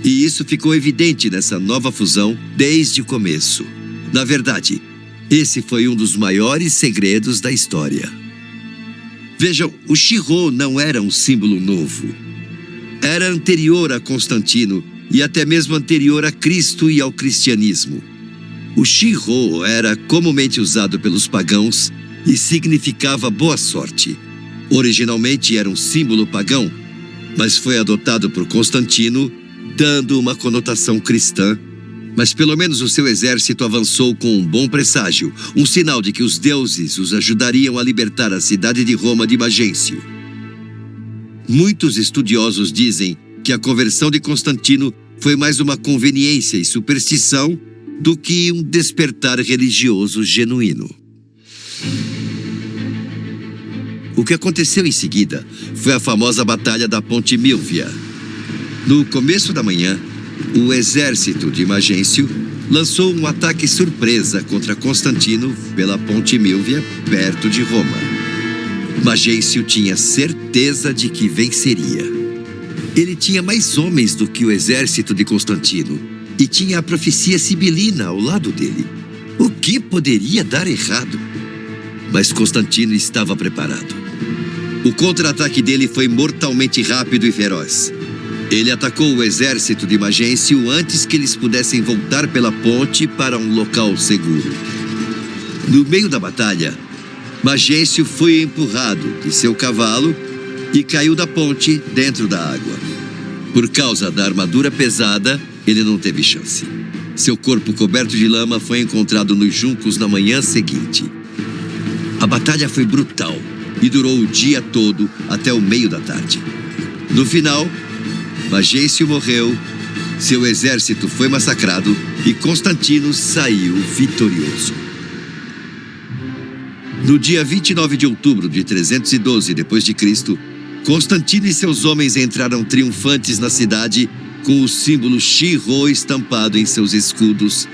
E isso ficou evidente nessa nova fusão desde o começo. Na verdade, esse foi um dos maiores segredos da história. Vejam, o Shi-Ho não era um símbolo novo. Era anterior a Constantino e até mesmo anterior a Cristo e ao cristianismo. O Shi-Ho era comumente usado pelos pagãos e significava boa sorte. Originalmente era um símbolo pagão, mas foi adotado por Constantino, dando uma conotação cristã. Mas pelo menos o seu exército avançou com um bom presságio, um sinal de que os deuses os ajudariam a libertar a cidade de Roma de Magêncio. Muitos estudiosos dizem que a conversão de Constantino foi mais uma conveniência e superstição do que um despertar religioso genuíno. O que aconteceu em seguida foi a famosa Batalha da Ponte Milvia. No começo da manhã, o exército de Magêncio lançou um ataque surpresa contra Constantino pela Ponte Milvia, perto de Roma. Magêncio tinha certeza de que venceria. Ele tinha mais homens do que o exército de Constantino e tinha a profecia sibilina ao lado dele. O que poderia dar errado? Mas Constantino estava preparado. O contra-ataque dele foi mortalmente rápido e feroz. Ele atacou o exército de Magêncio antes que eles pudessem voltar pela ponte para um local seguro. No meio da batalha, Magêncio foi empurrado de seu cavalo e caiu da ponte dentro da água. Por causa da armadura pesada, ele não teve chance. Seu corpo coberto de lama foi encontrado nos juncos na manhã seguinte. A batalha foi brutal e durou o dia todo até o meio da tarde. No final, Magêncio morreu, seu exército foi massacrado e Constantino saiu vitorioso. No dia 29 de outubro de 312 d.C., Constantino e seus homens entraram triunfantes na cidade com o símbolo Shi-Ho estampado em seus escudos,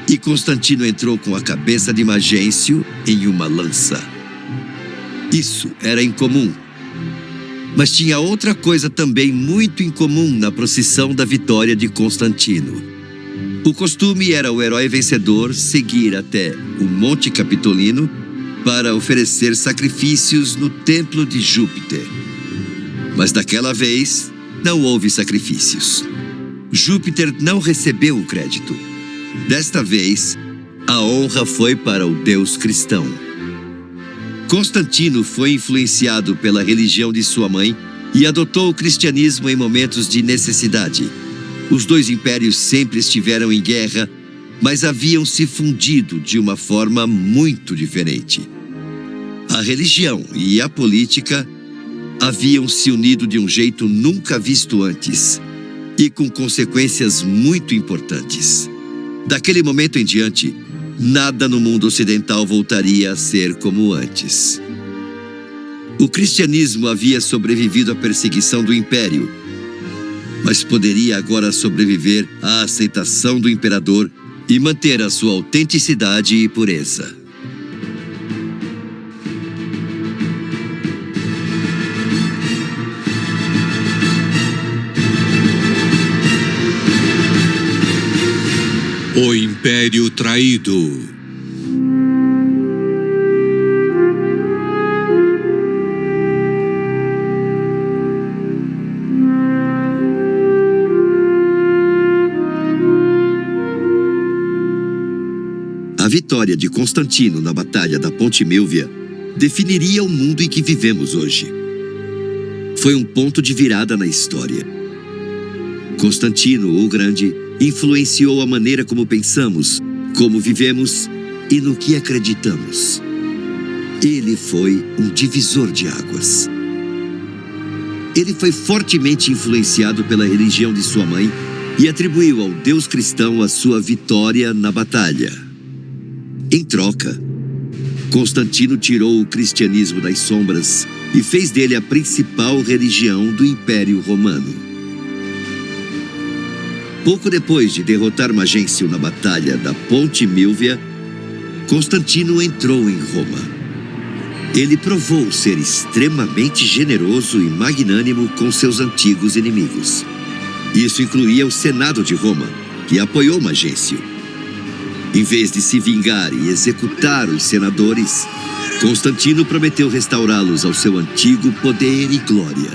e Constantino entrou com a cabeça de Magêncio em uma lança. Isso era incomum. Mas tinha outra coisa também muito incomum na procissão da vitória de Constantino. O costume era o herói vencedor seguir até o Monte Capitolino para oferecer sacrifícios no templo de Júpiter. Mas daquela vez, não houve sacrifícios. Júpiter não recebeu o crédito. Desta vez, a honra foi para o deus cristão. Constantino foi influenciado pela religião de sua mãe e adotou o cristianismo em momentos de necessidade. Os dois impérios sempre estiveram em guerra, mas haviam se fundido de uma forma muito diferente. A religião e a política haviam se unido de um jeito nunca visto antes e com consequências muito importantes. Daquele momento em diante, nada no mundo ocidental voltaria a ser como antes. O cristianismo havia sobrevivido à perseguição do império, mas poderia agora sobreviver à aceitação do imperador e manter a sua autenticidade e pureza. O Império Traído. A vitória de Constantino na Batalha da Ponte Milvia definiria o mundo em que vivemos hoje. Foi um ponto de virada na história. Constantino, o Grande, influenciou a maneira como pensamos, como vivemos e no que acreditamos. Ele foi um divisor de águas. Ele foi fortemente influenciado pela religião de sua mãe e atribuiu ao deus cristão a sua vitória na batalha. Em troca, Constantino tirou o cristianismo das sombras e fez dele a principal religião do Império Romano. Pouco depois de derrotar Magêncio na Batalha da Ponte Milvia, Constantino entrou em Roma. Ele provou ser extremamente generoso e magnânimo com seus antigos inimigos. Isso incluía o Senado de Roma, que apoiou Magêncio. Em vez de se vingar e executar os senadores, Constantino prometeu restaurá-los ao seu antigo poder e glória.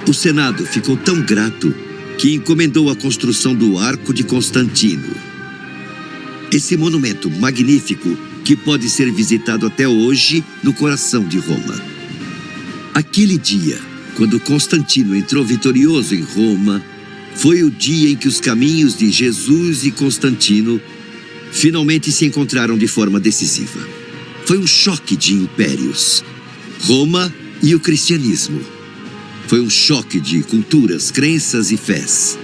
O Senado ficou tão grato que encomendou a construção do Arco de Constantino. Esse monumento magnífico que pode ser visitado até hoje no coração de Roma. Aquele dia, quando Constantino entrou vitorioso em Roma, foi o dia em que os caminhos de Jesus e Constantino finalmente se encontraram de forma decisiva. Foi um choque de impérios. Roma e o cristianismo. Foi um choque de culturas, crenças e fés.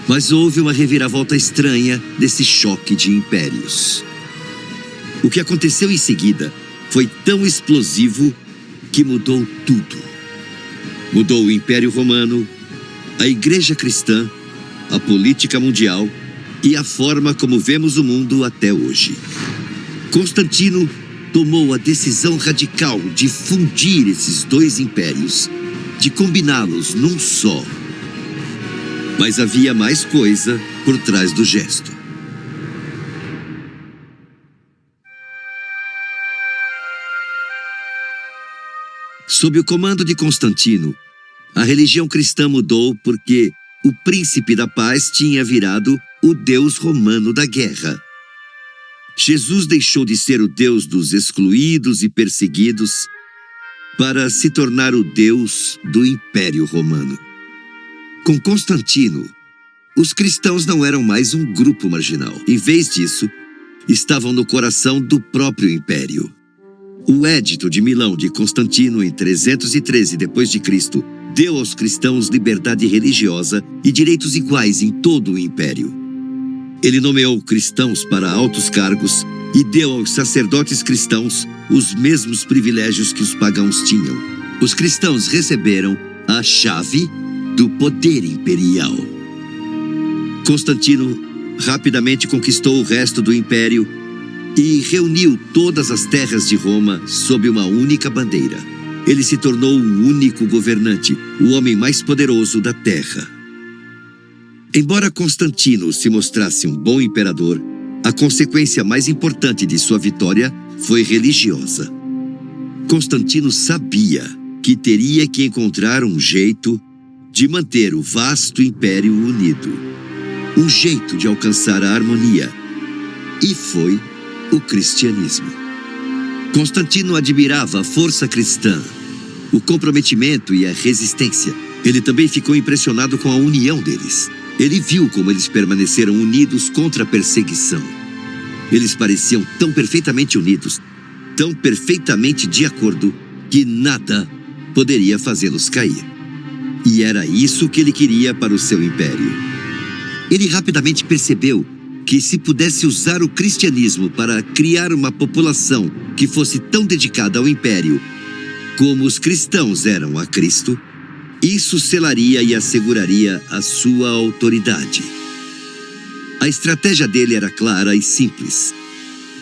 Mas houve uma reviravolta estranha desse choque de impérios. O que aconteceu em seguida foi tão explosivo que mudou tudo. Mudou o Império Romano, a Igreja Cristã, a política mundial e a forma como vemos o mundo até hoje. Constantino tomou a decisão radical de fundir esses dois impérios, de combiná-los num só. Mas havia mais coisa por trás do gesto. Sob o comando de Constantino, a religião cristã mudou porque o príncipe da paz tinha virado o deus romano da guerra. Jesus deixou de ser o deus dos excluídos e perseguidos para se tornar o deus do Império Romano. Com Constantino, os cristãos não eram mais um grupo marginal. Em vez disso, estavam no coração do próprio império. O Édito de Milão de Constantino, em 313 d.C., deu aos cristãos liberdade religiosa e direitos iguais em todo o império. Ele nomeou cristãos para altos cargos e deu aos sacerdotes cristãos os mesmos privilégios que os pagãos tinham. Os cristãos receberam a chave do poder imperial. Constantino rapidamente conquistou o resto do império e reuniu todas as terras de Roma sob uma única bandeira. Ele se tornou o único governante, o homem mais poderoso da terra. Embora Constantino se mostrasse um bom imperador, a consequência mais importante de sua vitória foi religiosa. Constantino sabia que teria que encontrar um jeito de manter o vasto império unido. Um jeito de alcançar a harmonia. E foi o cristianismo. Constantino admirava a força cristã, o comprometimento e a resistência. Ele também ficou impressionado com a união deles. Ele viu como eles permaneceram unidos contra a perseguição. Eles pareciam tão perfeitamente unidos, tão perfeitamente de acordo, que nada poderia fazê-los cair. E era isso que ele queria para o seu império. Ele rapidamente percebeu que se pudesse usar o cristianismo para criar uma população que fosse tão dedicada ao império como os cristãos eram a Cristo, isso selaria e asseguraria a sua autoridade. A estratégia dele era clara e simples.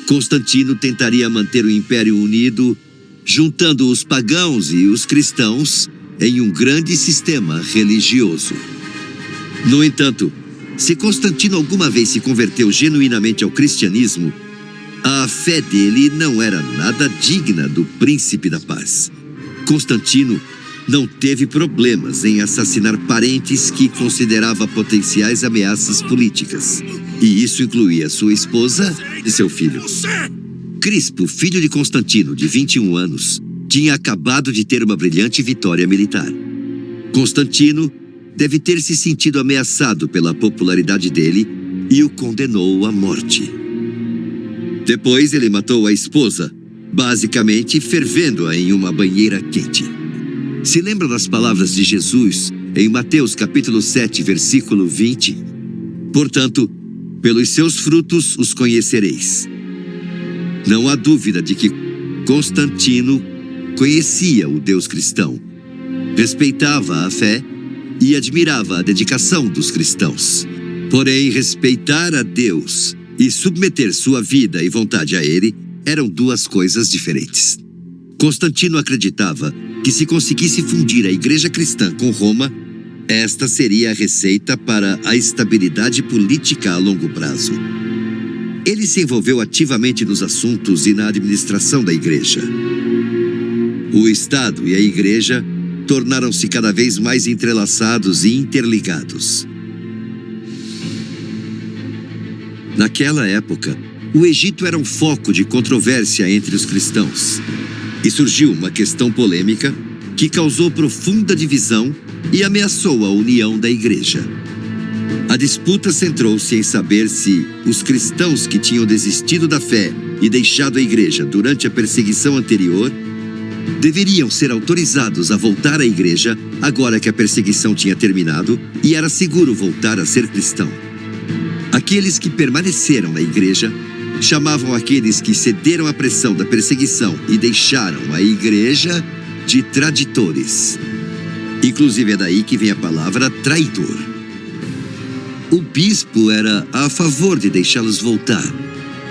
Constantino tentaria manter o império unido, juntando os pagãos e os cristãos em um grande sistema religioso. No entanto, se Constantino alguma vez se converteu genuinamente ao cristianismo, a fé dele não era nada digna do príncipe da paz. Constantino não teve problemas em assassinar parentes que considerava potenciais ameaças políticas. E isso incluía sua esposa e seu filho. Crispo, filho de Constantino, de 21 anos, tinha acabado de ter uma brilhante vitória militar. Constantino deve ter se sentido ameaçado pela popularidade dele e o condenou à morte. Depois ele matou a esposa, basicamente fervendo-a em uma banheira quente. Se lembra das palavras de Jesus em Mateus capítulo 7, versículo 20? Portanto, pelos seus frutos os conhecereis. Não há dúvida de que Constantino conhecia o Deus cristão, respeitava a fé e admirava a dedicação dos cristãos. Porém, respeitar a Deus e submeter sua vida e vontade a Ele eram duas coisas diferentes. Constantino acreditava que se conseguisse fundir a igreja cristã com Roma, esta seria a receita para a estabilidade política a longo prazo. Ele se envolveu ativamente nos assuntos e na administração da igreja. O Estado e a igreja tornaram-se cada vez mais entrelaçados e interligados. Naquela época, o Egito era um foco de controvérsia entre os cristãos. E surgiu uma questão polêmica que causou profunda divisão e ameaçou a união da igreja. A disputa centrou-se em saber se os cristãos que tinham desistido da fé e deixado a igreja durante a perseguição anterior deveriam ser autorizados a voltar à igreja agora que a perseguição tinha terminado e era seguro voltar a ser cristão. Aqueles que permaneceram na igreja chamavam aqueles que cederam à pressão da perseguição e deixaram a igreja de traditores. Inclusive é daí que vem a palavra traidor. O bispo era a favor de deixá-los voltar,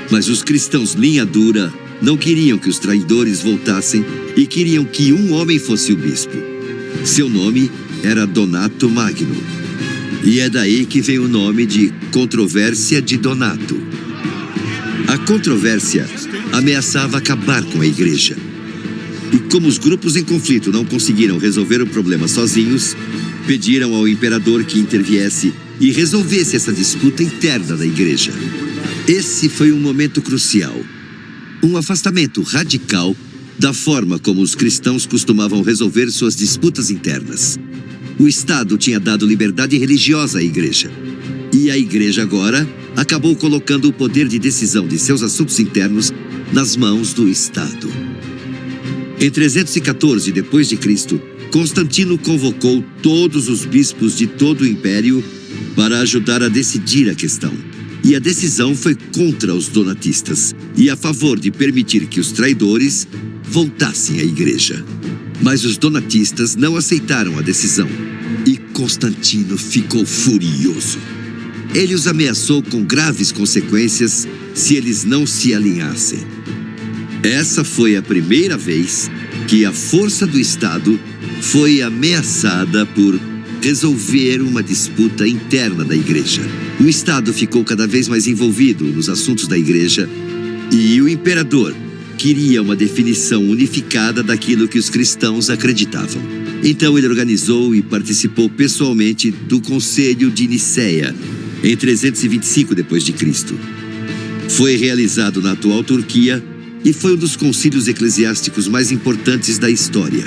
mas os cristãos linha dura não queriam que os traidores voltassem e queriam que um homem fosse o bispo. Seu nome era Donato Magno. E é daí que vem o nome de Controvérsia de Donato. A controvérsia ameaçava acabar com a igreja. E como os grupos em conflito não conseguiram resolver o problema sozinhos, pediram ao imperador que interviesse e resolvesse essa disputa interna da igreja. Esse foi um momento crucial. Um afastamento radical da forma como os cristãos costumavam resolver suas disputas internas. O Estado tinha dado liberdade religiosa à igreja. E a igreja agora acabou colocando o poder de decisão de seus assuntos internos nas mãos do Estado. Em 314 d.C., Constantino convocou todos os bispos de todo o império para ajudar a decidir a questão. E a decisão foi contra os donatistas e a favor de permitir que os traidores voltassem à igreja. Mas os donatistas não aceitaram a decisão e Constantino ficou furioso. Ele os ameaçou com graves consequências se eles não se alinhassem. Essa foi a primeira vez que a força do Estado foi ameaçada por resolver uma disputa interna da igreja. O Estado ficou cada vez mais envolvido nos assuntos da igreja e o imperador queria uma definição unificada daquilo que os cristãos acreditavam. Então ele organizou e participou pessoalmente do Concílio de Nicéia, em 325 d.C. Foi realizado na atual Turquia e foi um dos concílios eclesiásticos mais importantes da história.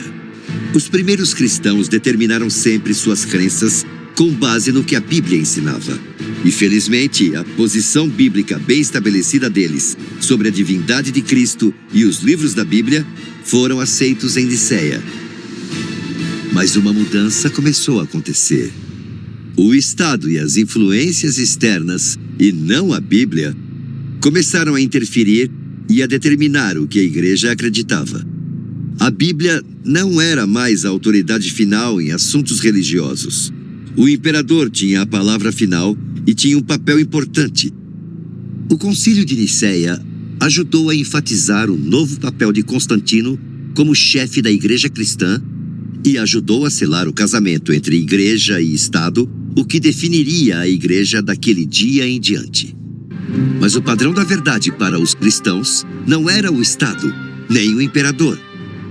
Os primeiros cristãos determinaram sempre suas crenças com base no que a Bíblia ensinava. E, felizmente, a posição bíblica bem estabelecida deles sobre a divindade de Cristo e os livros da Bíblia foram aceitos em Nicéia. Mas uma mudança começou a acontecer. O Estado e as influências externas, e não a Bíblia, começaram a interferir e a determinar o que a igreja acreditava. A Bíblia não era mais a autoridade final em assuntos religiosos. O imperador tinha a palavra final e tinha um papel importante. O Concílio de Nicéia ajudou a enfatizar o novo papel de Constantino como chefe da igreja cristã e ajudou a selar o casamento entre igreja e Estado, o que definiria a igreja daquele dia em diante. Mas o padrão da verdade para os cristãos não era o Estado, nem o imperador,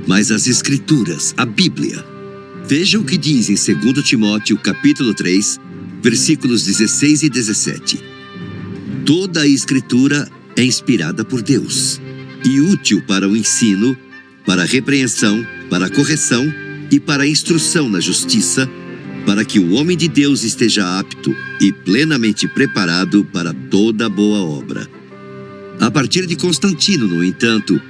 mas as Escrituras, a Bíblia. Veja o que diz em 2 Timóteo, capítulo 3, versículos 16 e 17. Toda a Escritura é inspirada por Deus e útil para o ensino, para a repreensão, para a correção e para a instrução na justiça, para que o homem de Deus esteja apto e plenamente preparado para toda boa obra. A partir de Constantino, no entanto,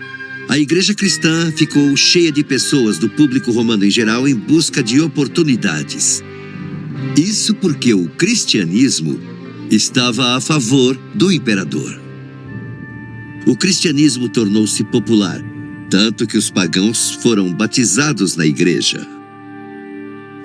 a igreja cristã ficou cheia de pessoas do público romano em geral em busca de oportunidades. Isso porque o cristianismo estava a favor do imperador. O cristianismo tornou-se popular, tanto que os pagãos foram batizados na igreja.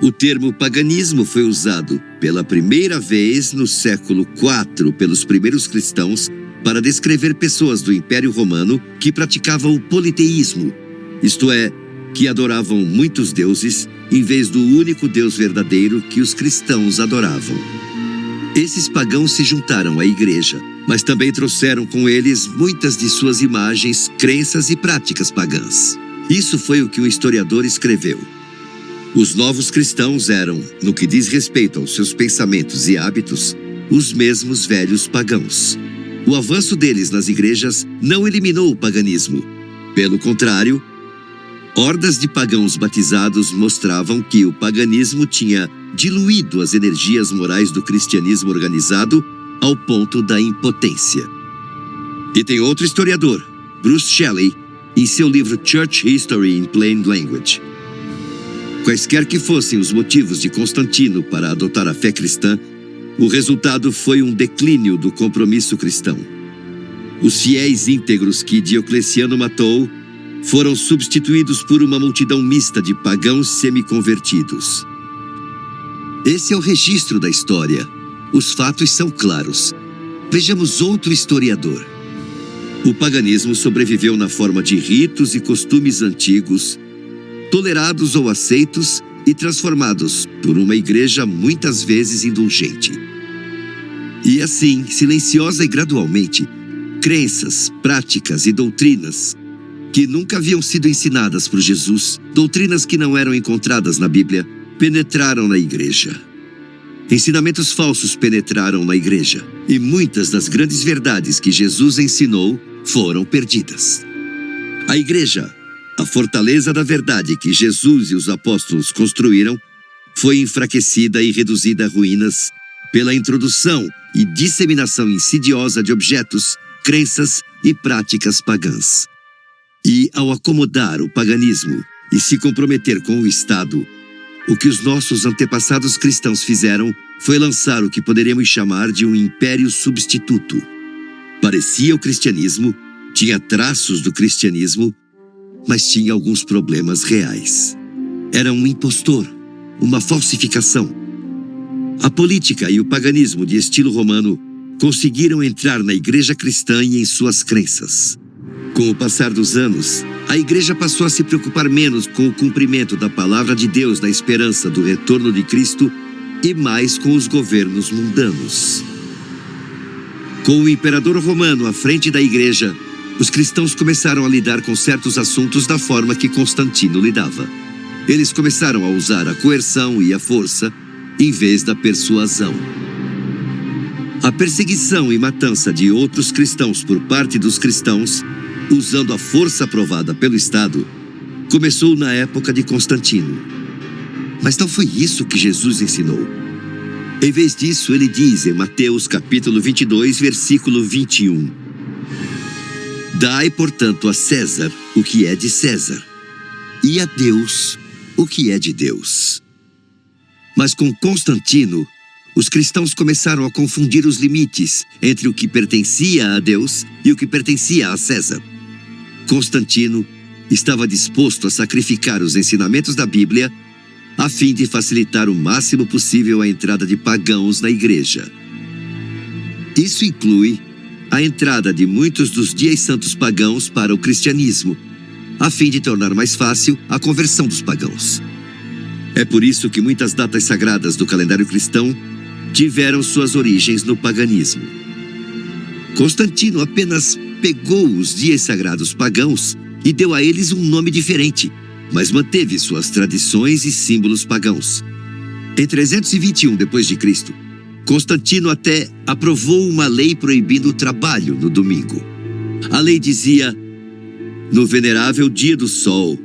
O termo paganismo foi usado pela primeira vez no século IV pelos primeiros cristãos para descrever pessoas do Império Romano que praticavam o politeísmo, isto é, que adoravam muitos deuses em vez do único Deus verdadeiro que os cristãos adoravam. Esses pagãos se juntaram à igreja, mas também trouxeram com eles muitas de suas imagens, crenças e práticas pagãs. Isso foi o que o historiador escreveu. Os novos cristãos eram, no que diz respeito aos seus pensamentos e hábitos, os mesmos velhos pagãos. O avanço deles nas igrejas não eliminou o paganismo. Pelo contrário, hordas de pagãos batizados mostravam que o paganismo tinha diluído as energias morais do cristianismo organizado ao ponto da impotência. E tem outro historiador, Bruce Shelley, em seu livro Church History in Plain Language. Quaisquer que fossem os motivos de Constantino para adotar a fé cristã, o resultado foi um declínio do compromisso cristão. Os fiéis íntegros que Diocleciano matou foram substituídos por uma multidão mista de pagãos semi-convertidos. Esse é o registro da história. Os fatos são claros. Vejamos outro historiador. O paganismo sobreviveu na forma de ritos e costumes antigos, tolerados ou aceitos e transformados por uma igreja muitas vezes indulgente. E assim, silenciosa e gradualmente, crenças, práticas e doutrinas que nunca haviam sido ensinadas por Jesus, doutrinas que não eram encontradas na Bíblia, penetraram na igreja. Ensinamentos falsos penetraram na igreja, e muitas das grandes verdades que Jesus ensinou foram perdidas. A igreja, a fortaleza da verdade que Jesus e os apóstolos construíram, foi enfraquecida e reduzida a ruínas pela introdução e disseminação insidiosa de objetos, crenças e práticas pagãs. E ao acomodar o paganismo e se comprometer com o Estado, o que os nossos antepassados cristãos fizeram foi lançar o que poderíamos chamar de um império substituto. Parecia o cristianismo, tinha traços do cristianismo, mas tinha alguns problemas reais. Era um impostor, uma falsificação. A política e o paganismo de estilo romano conseguiram entrar na igreja cristã e em suas crenças. Com o passar dos anos, a igreja passou a se preocupar menos com o cumprimento da palavra de Deus na esperança do retorno de Cristo e mais com os governos mundanos. Com o imperador romano à frente da igreja, os cristãos começaram a lidar com certos assuntos da forma que Constantino lidava. Eles começaram a usar a coerção e a força em vez da persuasão. A perseguição e matança de outros cristãos por parte dos cristãos, usando a força aprovada pelo Estado, começou na época de Constantino. Mas não foi isso que Jesus ensinou. Em vez disso, ele diz em Mateus capítulo 22, versículo 21: Dai, portanto, a César o que é de César, e a Deus o que é de Deus. Mas com Constantino, os cristãos começaram a confundir os limites entre o que pertencia a Deus e o que pertencia a César. Constantino estava disposto a sacrificar os ensinamentos da Bíblia a fim de facilitar o máximo possível a entrada de pagãos na igreja. Isso inclui a entrada de muitos dos dias santos pagãos para o cristianismo, a fim de tornar mais fácil a conversão dos pagãos. É por isso que muitas datas sagradas do calendário cristão tiveram suas origens no paganismo. Constantino apenas pegou os dias sagrados pagãos e deu a eles um nome diferente, mas manteve suas tradições e símbolos pagãos. Em 321 d.C., Constantino até aprovou uma lei proibindo o trabalho no domingo. A lei dizia: no venerável dia do sol,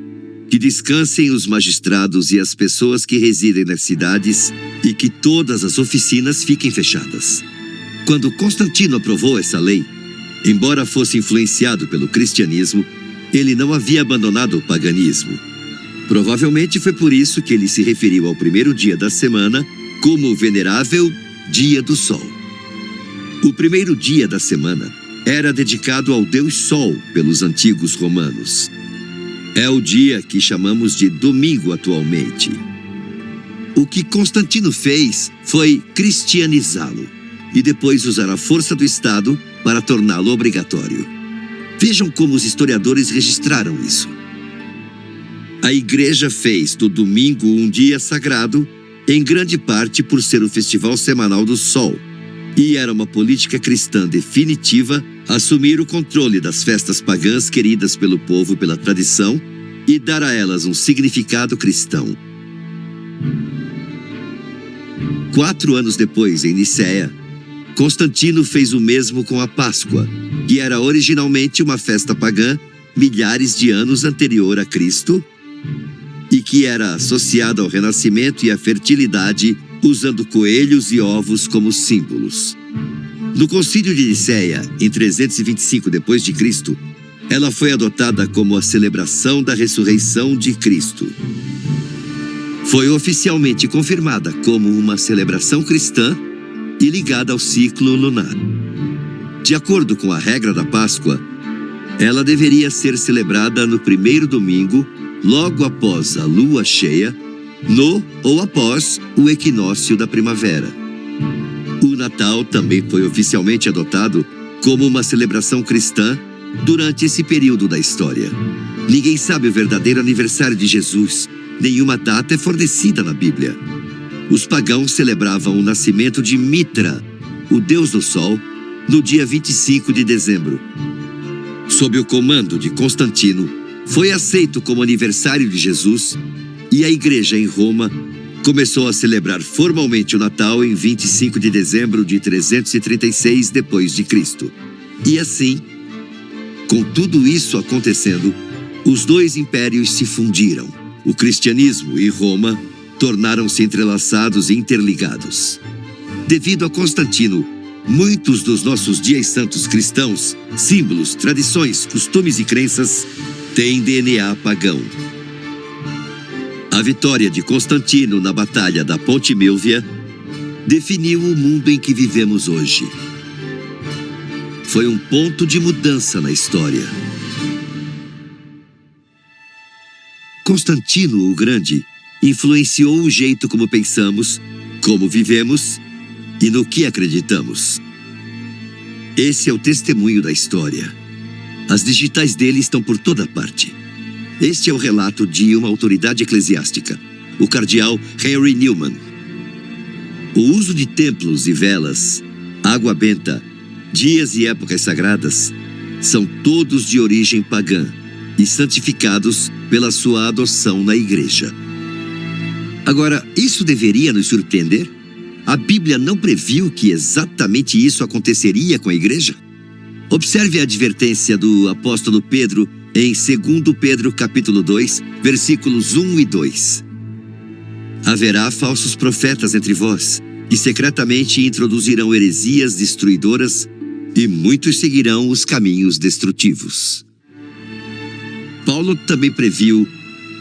que descansem os magistrados e as pessoas que residem nas cidades e que todas as oficinas fiquem fechadas. Quando Constantino aprovou essa lei, embora fosse influenciado pelo cristianismo, ele não havia abandonado o paganismo. Provavelmente foi por isso que ele se referiu ao primeiro dia da semana como o venerável dia do sol. O primeiro dia da semana era dedicado ao deus Sol pelos antigos romanos. É o dia que chamamos de domingo atualmente. O que Constantino fez foi cristianizá-lo e depois usar a força do Estado para torná-lo obrigatório. Vejam como os historiadores registraram isso. A igreja fez do domingo um dia sagrado, em grande parte por ser o festival semanal do Sol, e era uma política cristã definitiva assumir o controle das festas pagãs queridas pelo povo pela tradição e dar a elas um significado cristão. 4 anos depois, em Nicéia, Constantino fez o mesmo com a Páscoa, que era originalmente uma festa pagã milhares de anos anterior a Cristo e que era associada ao renascimento e à fertilidade, usando coelhos e ovos como símbolos. No Concílio de Nicéia, em 325 d.C., ela foi adotada como a celebração da ressurreição de Cristo. Foi oficialmente confirmada como uma celebração cristã e ligada ao ciclo lunar. De acordo com a regra da Páscoa, ela deveria ser celebrada no primeiro domingo, logo após a lua cheia, no ou após o equinócio da primavera. O Natal também foi oficialmente adotado como uma celebração cristã durante esse período da história. Ninguém sabe o verdadeiro aniversário de Jesus, nenhuma data é fornecida na Bíblia. Os pagãos celebravam o nascimento de Mitra, o deus do sol, no dia 25 de dezembro. Sob o comando de Constantino, foi aceito como aniversário de Jesus e a igreja em Roma começou a celebrar formalmente o Natal em 25 de dezembro de 336 d.C. E assim, com tudo isso acontecendo, os dois impérios se fundiram. O cristianismo e Roma tornaram-se entrelaçados e interligados. Devido a Constantino, muitos dos nossos dias santos cristãos, símbolos, tradições, costumes e crenças têm DNA pagão. A vitória de Constantino na Batalha da Ponte Milvia definiu o mundo em que vivemos hoje. Foi um ponto de mudança na história. Constantino o Grande influenciou o jeito como pensamos, como vivemos e no que acreditamos. Esse é o testemunho da história. As digitais dele estão por toda parte. Este é o relato de uma autoridade eclesiástica, o cardeal Henry Newman. O uso de templos e velas, água benta, dias e épocas sagradas são todos de origem pagã e santificados pela sua adoção na igreja. Agora, isso deveria nos surpreender? A Bíblia não previu que exatamente isso aconteceria com a igreja? Observe a advertência do apóstolo Pedro em 2 Pedro capítulo 2, versículos 1 e 2. Haverá falsos profetas entre vós, que secretamente introduzirão heresias destruidoras, e muitos seguirão os caminhos destrutivos. Paulo também previu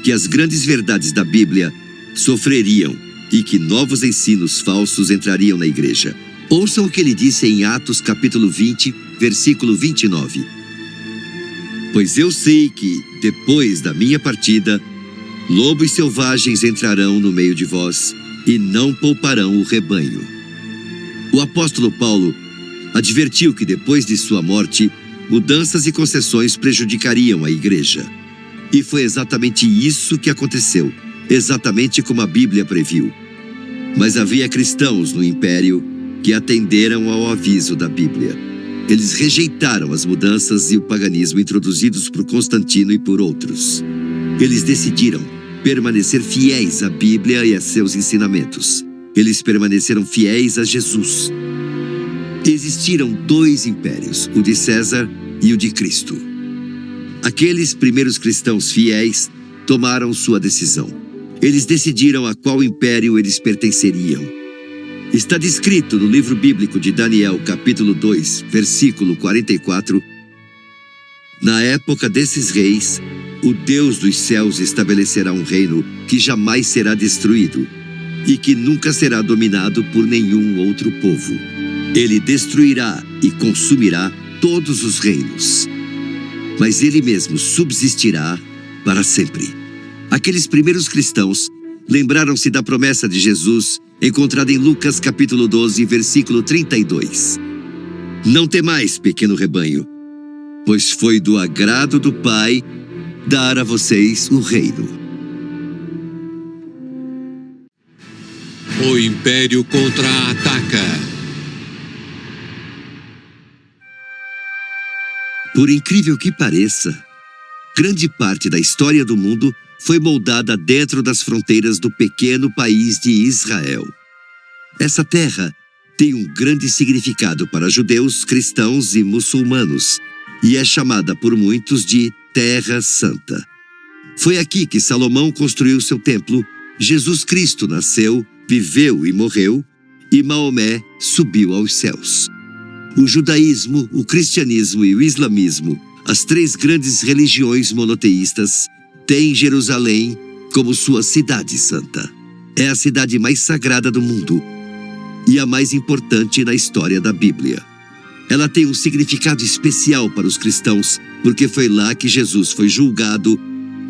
que as grandes verdades da Bíblia sofreriam e que novos ensinos falsos entrariam na igreja. Ouçam o que ele disse em Atos capítulo 20, versículo 29. Pois eu sei que, depois da minha partida, lobos selvagens entrarão no meio de vós e não pouparão o rebanho. O apóstolo Paulo advertiu que depois de sua morte, mudanças e concessões prejudicariam a igreja. E foi exatamente isso que aconteceu, exatamente como a Bíblia previu. Mas havia cristãos no Império que atenderam ao aviso da Bíblia. Eles rejeitaram as mudanças e o paganismo introduzidos por Constantino e por outros. Eles decidiram permanecer fiéis à Bíblia e a seus ensinamentos. Eles permaneceram fiéis a Jesus. Existiram dois impérios, o de César e o de Cristo. Aqueles primeiros cristãos fiéis tomaram sua decisão. Eles decidiram a qual império eles pertenceriam. Está descrito no livro bíblico de Daniel, capítulo 2, versículo 44. Na época desses reis, o Deus dos céus estabelecerá um reino que jamais será destruído e que nunca será dominado por nenhum outro povo. Ele destruirá e consumirá todos os reinos, mas ele mesmo subsistirá para sempre. Aqueles primeiros cristãos lembraram-se da promessa de Jesus encontrada em Lucas capítulo 12, versículo 32. Não temais, pequeno rebanho, pois foi do agrado do Pai dar a vocês o reino. O Império contra-ataca. Por incrível que pareça, grande parte da história do mundo foi moldada dentro das fronteiras do pequeno país de Israel. Essa terra tem um grande significado para judeus, cristãos e muçulmanos, e é chamada por muitos de Terra Santa. Foi aqui que Salomão construiu seu templo, Jesus Cristo nasceu, viveu e morreu, e Maomé subiu aos céus. O judaísmo, o cristianismo e o islamismo, as três grandes religiões monoteístas, têm Jerusalém como sua cidade santa. É a cidade mais sagrada do mundo e a mais importante na história da Bíblia. Ela tem um significado especial para os cristãos, porque foi lá que Jesus foi julgado,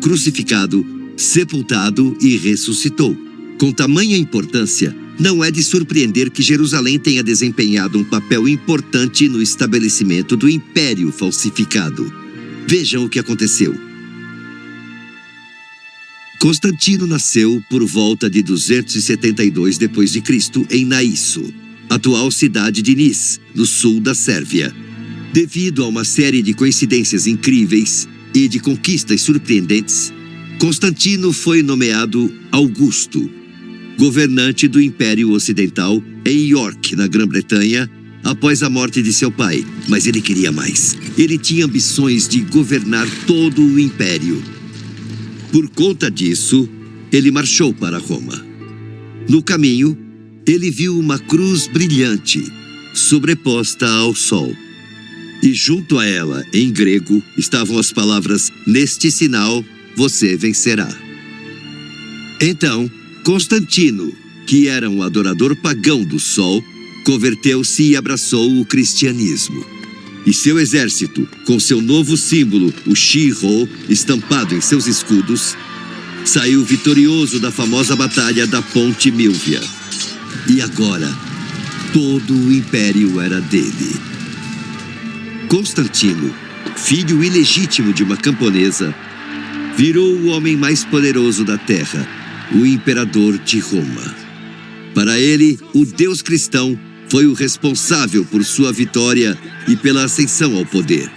crucificado, sepultado e ressuscitou. Com tamanha importância, não é de surpreender que Jerusalém tenha desempenhado um papel importante no estabelecimento do Império falsificado. Vejam o que aconteceu. Constantino nasceu por volta de 272 d.C. em Naísso, atual cidade de Nis, no sul da Sérvia. Devido a uma série de coincidências incríveis e de conquistas surpreendentes, Constantino foi nomeado Augusto, governante do Império Ocidental em York, na Grã-Bretanha, após a morte de seu pai. Mas ele queria mais. Ele tinha ambições de governar todo o Império. Por conta disso, ele marchou para Roma. No caminho, ele viu uma cruz brilhante, sobreposta ao sol. E junto a ela, em grego, estavam as palavras: "Neste sinal, você vencerá." Então, Constantino, que era um adorador pagão do sol, converteu-se e abraçou o cristianismo. E seu exército, com seu novo símbolo, o Shi-Ho, estampado em seus escudos, saiu vitorioso da famosa batalha da Ponte Milvia. E agora, todo o império era dele. Constantino, filho ilegítimo de uma camponesa, virou o homem mais poderoso da terra, o imperador de Roma. Para ele, o Deus cristão foi o responsável por sua vitória e pela ascensão ao poder.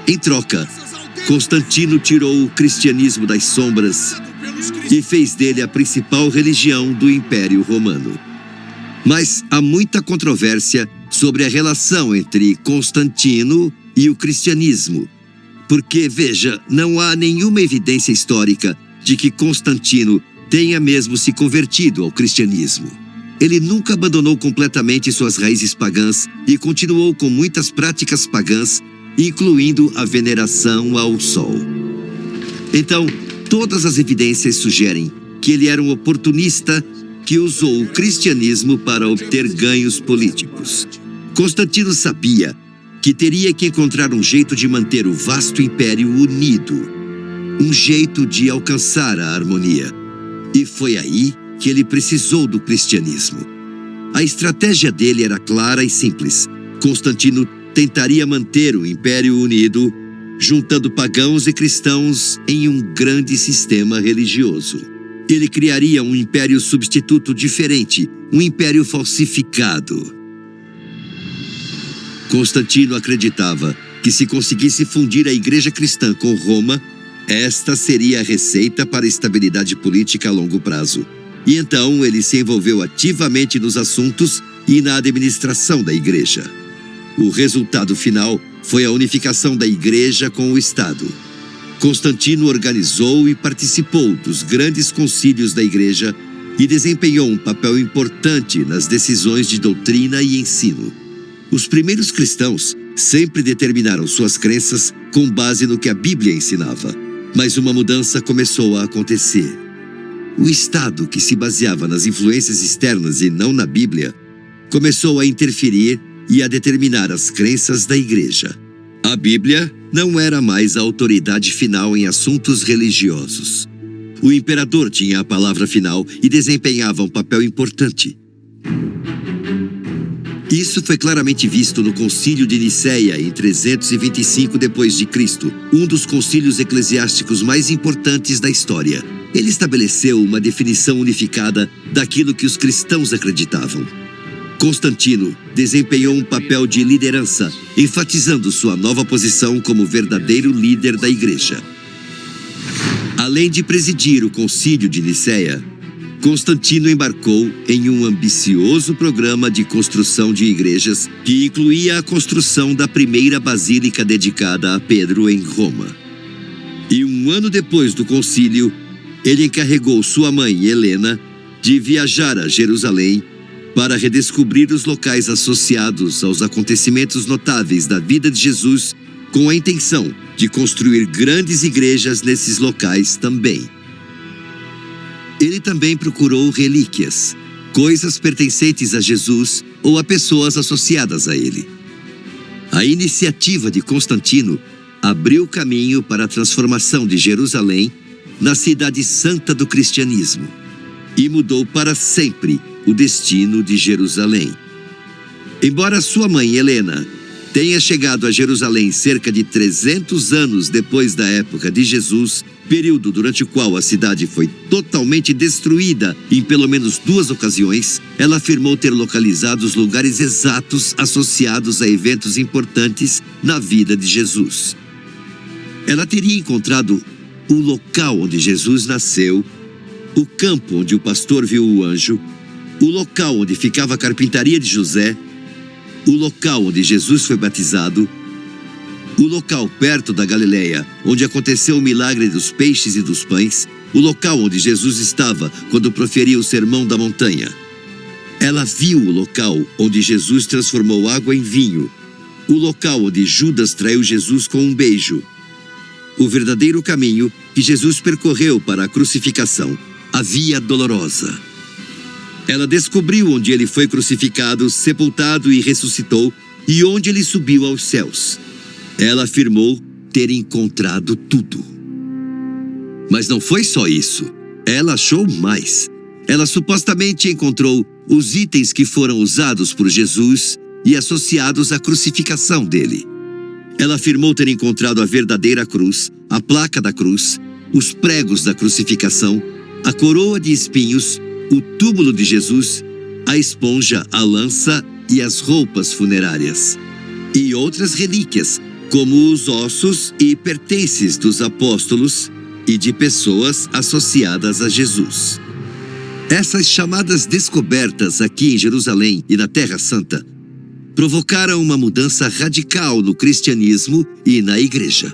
Em troca, Constantino tirou o cristianismo das sombras e fez dele a principal religião do Império Romano. Mas há muita controvérsia sobre a relação entre Constantino e o cristianismo, porque, veja, não há nenhuma evidência histórica de que Constantino tenha mesmo se convertido ao cristianismo. Ele nunca abandonou completamente suas raízes pagãs e continuou com muitas práticas pagãs, incluindo a veneração ao sol. Então, todas as evidências sugerem que ele era um oportunista que usou o cristianismo para obter ganhos políticos. Constantino sabia que teria que encontrar um jeito de manter o vasto império unido, um jeito de alcançar a harmonia. E foi aí que ele precisou do cristianismo. A estratégia dele era clara e simples. Constantino tentaria manter o império unido, juntando pagãos e cristãos em um grande sistema religioso. Ele criaria um império substituto diferente, um império falsificado. Constantino acreditava que se conseguisse fundir a igreja cristã com Roma, esta seria a receita para a estabilidade política a longo prazo. E então ele se envolveu ativamente nos assuntos e na administração da igreja. O resultado final foi a unificação da igreja com o Estado. Constantino organizou e participou dos grandes concílios da igreja e desempenhou um papel importante nas decisões de doutrina e ensino. Os primeiros cristãos sempre determinaram suas crenças com base no que a Bíblia ensinava, mas uma mudança começou a acontecer. O Estado, que se baseava nas influências externas e não na Bíblia, começou a interferir e a determinar as crenças da igreja. A Bíblia não era mais a autoridade final em assuntos religiosos. O imperador tinha a palavra final e desempenhava um papel importante. Isso foi claramente visto no Concílio de Nicéia em 325 d.C., um dos concílios eclesiásticos mais importantes da história. Ele estabeleceu uma definição unificada daquilo que os cristãos acreditavam. Constantino desempenhou um papel de liderança, enfatizando sua nova posição como verdadeiro líder da igreja. Além de presidir o Concílio de Nicéia, Constantino embarcou em um ambicioso programa de construção de igrejas que incluía a construção da primeira basílica dedicada a Pedro em Roma. E um ano depois do concílio, ele encarregou sua mãe, Helena, de viajar a Jerusalém para redescobrir os locais associados aos acontecimentos notáveis da vida de Jesus, com a intenção de construir grandes igrejas nesses locais também. Ele também procurou relíquias, coisas pertencentes a Jesus ou a pessoas associadas a ele. A iniciativa de Constantino abriu caminho para a transformação de Jerusalém na cidade santa do cristianismo e mudou para sempre o destino de Jerusalém. Embora sua mãe, Helena, tenha chegado a Jerusalém cerca de 300 anos depois da época de Jesus, período durante o qual a cidade foi totalmente destruída em pelo menos 2 ocasiões, ela afirmou ter localizado os lugares exatos associados a eventos importantes na vida de Jesus. Ela teria encontrado o local onde Jesus nasceu, o campo onde o pastor viu o anjo, o local onde ficava a carpintaria de José, o local onde Jesus foi batizado, o local perto da Galileia, onde aconteceu o milagre dos peixes e dos pães, o local onde Jesus estava quando proferia o sermão da montanha. Ela viu o local onde Jesus transformou água em vinho, o local onde Judas traiu Jesus com um beijo, o verdadeiro caminho que Jesus percorreu para a crucificação, a Via Dolorosa. Ela descobriu onde ele foi crucificado, sepultado e ressuscitou, e onde ele subiu aos céus. Ela afirmou ter encontrado tudo. Mas não foi só isso. Ela achou mais. Ela supostamente encontrou os itens que foram usados por Jesus e associados à crucificação dele. Ela afirmou ter encontrado a verdadeira cruz, a placa da cruz, os pregos da crucificação, a coroa de espinhos, o túmulo de Jesus, a esponja, a lança e as roupas funerárias. E outras relíquias, como os ossos e pertences dos apóstolos, e de pessoas associadas a Jesus. Essas chamadas descobertas aqui em Jerusalém e na Terra Santa provocaram uma mudança radical no cristianismo e na igreja.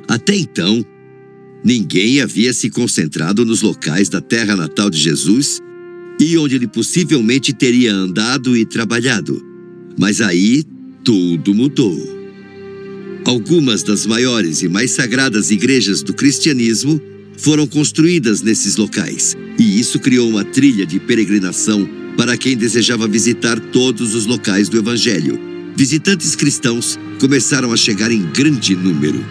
Até então, ninguém havia se concentrado nos locais da terra natal de Jesus e onde ele possivelmente teria andado e trabalhado. Mas aí, tudo mudou. Algumas das maiores e mais sagradas igrejas do cristianismo foram construídas nesses locais, e isso criou uma trilha de peregrinação para quem desejava visitar todos os locais do Evangelho. Visitantes cristãos começaram a chegar em grande número.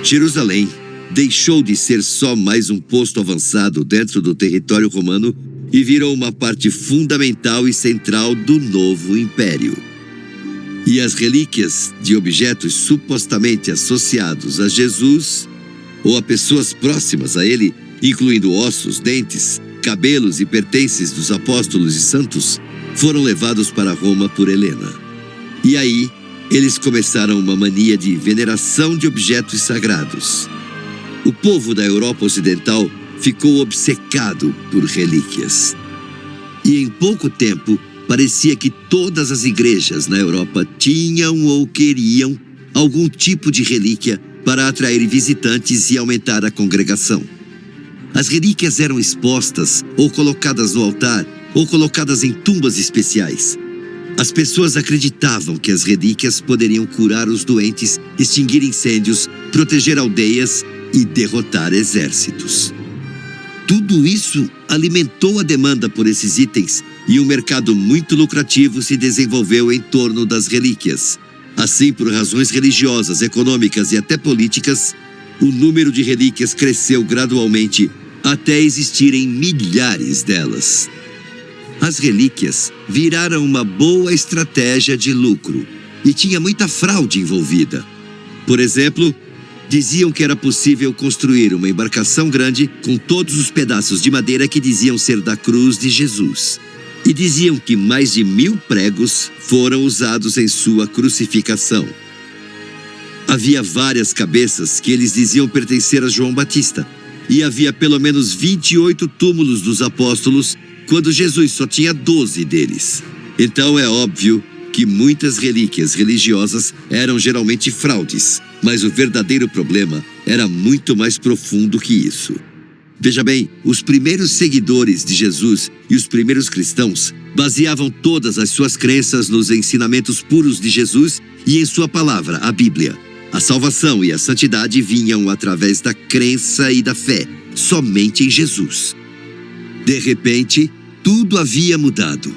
Jerusalém deixou de ser só mais um posto avançado dentro do território romano e virou uma parte fundamental e central do novo império. E as relíquias de objetos supostamente associados a Jesus ou a pessoas próximas a ele, incluindo ossos, dentes, cabelos e pertences dos apóstolos e santos, foram levados para Roma por Helena. E aí, eles começaram uma mania de veneração de objetos sagrados. O povo da Europa Ocidental ficou obcecado por relíquias. E em pouco tempo, parecia que todas as igrejas na Europa tinham ou queriam algum tipo de relíquia para atrair visitantes e aumentar a congregação. As relíquias eram expostas, ou colocadas no altar, ou colocadas em tumbas especiais. As pessoas acreditavam que as relíquias poderiam curar os doentes, extinguir incêndios, proteger aldeias e derrotar exércitos. Tudo isso alimentou a demanda por esses itens e um mercado muito lucrativo se desenvolveu em torno das relíquias. Assim, por razões religiosas, econômicas e até políticas, o número de relíquias cresceu gradualmente até existirem milhares delas. As relíquias viraram uma boa estratégia de lucro e tinha muita fraude envolvida. Por exemplo, diziam que era possível construir uma embarcação grande com todos os pedaços de madeira que diziam ser da cruz de Jesus. E diziam que mais de 1000 pregos foram usados em sua crucificação. Havia várias cabeças que eles diziam pertencer a João Batista. E havia pelo menos 28 túmulos dos apóstolos, quando Jesus só tinha 12 deles. Então é óbvio que muitas relíquias religiosas eram geralmente fraudes, mas o verdadeiro problema era muito mais profundo que isso. Veja bem, os primeiros seguidores de Jesus e os primeiros cristãos baseavam todas as suas crenças nos ensinamentos puros de Jesus e em sua palavra, a Bíblia. A salvação e a santidade vinham através da crença e da fé, somente em Jesus. De repente, tudo havia mudado.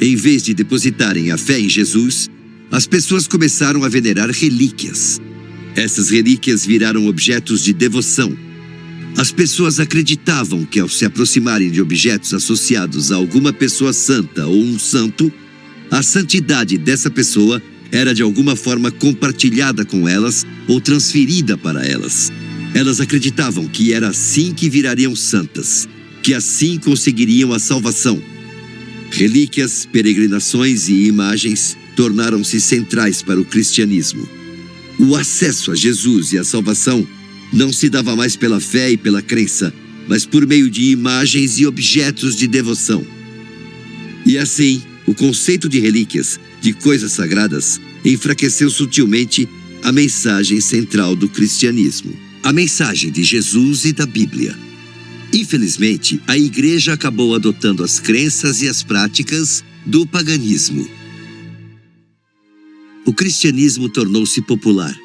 Em vez de depositarem a fé em Jesus, as pessoas começaram a venerar relíquias. Essas relíquias viraram objetos de devoção. As pessoas acreditavam que, ao se aproximarem de objetos associados a alguma pessoa santa ou um santo, a santidade dessa pessoa era de alguma forma compartilhada com elas ou transferida para elas. Elas acreditavam que era assim que virariam santas, que assim conseguiriam a salvação. Relíquias, peregrinações e imagens tornaram-se centrais para o cristianismo. O acesso a Jesus e a salvação não se dava mais pela fé e pela crença, mas por meio de imagens e objetos de devoção. E assim, o conceito de relíquias, de coisas sagradas, enfraqueceu sutilmente a mensagem central do cristianismo, a mensagem de Jesus e da Bíblia. Infelizmente, a igreja acabou adotando as crenças e as práticas do paganismo. O cristianismo tornou-se popular.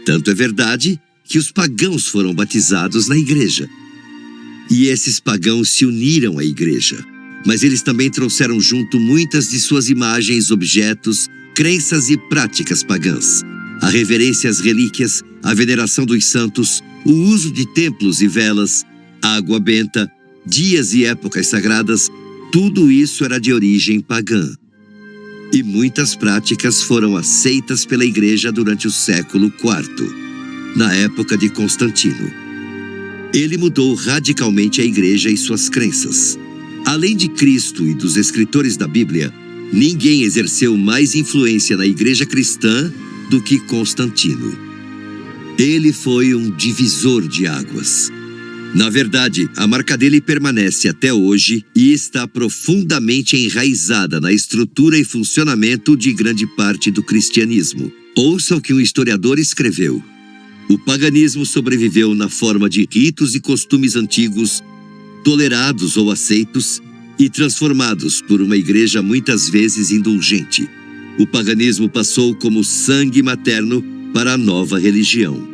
Tanto é verdade que os pagãos foram batizados na igreja. E esses pagãos se uniram à igreja. Mas eles também trouxeram junto muitas de suas imagens, objetos, crenças e práticas pagãs. A reverência às relíquias, a veneração dos santos, o uso de templos e velas, água benta, dias e épocas sagradas, tudo isso era de origem pagã. E muitas práticas foram aceitas pela igreja durante o século IV. Na época de Constantino. Ele mudou radicalmente a igreja e suas crenças. Além de Cristo e dos escritores da Bíblia, ninguém exerceu mais influência na igreja cristã do que Constantino. Ele foi um divisor de águas. Na verdade, a marca dele permanece até hoje e está profundamente enraizada na estrutura e funcionamento de grande parte do cristianismo. Ouça o que um historiador escreveu. O paganismo sobreviveu na forma de ritos e costumes antigos, tolerados ou aceitos, e transformados por uma igreja muitas vezes indulgente. O paganismo passou como sangue materno para a nova religião.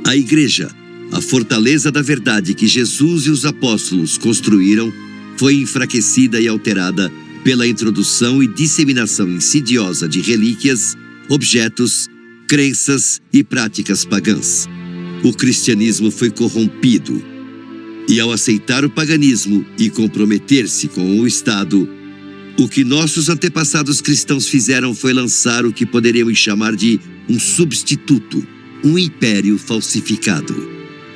A igreja, a fortaleza da verdade que Jesus e os apóstolos construíram, foi enfraquecida e alterada pela introdução e disseminação insidiosa de relíquias, objetos, crenças e práticas pagãs. O cristianismo foi corrompido. E ao aceitar o paganismo e comprometer-se com o Estado, o que nossos antepassados cristãos fizeram foi lançar o que poderíamos chamar de um substituto, um império falsificado.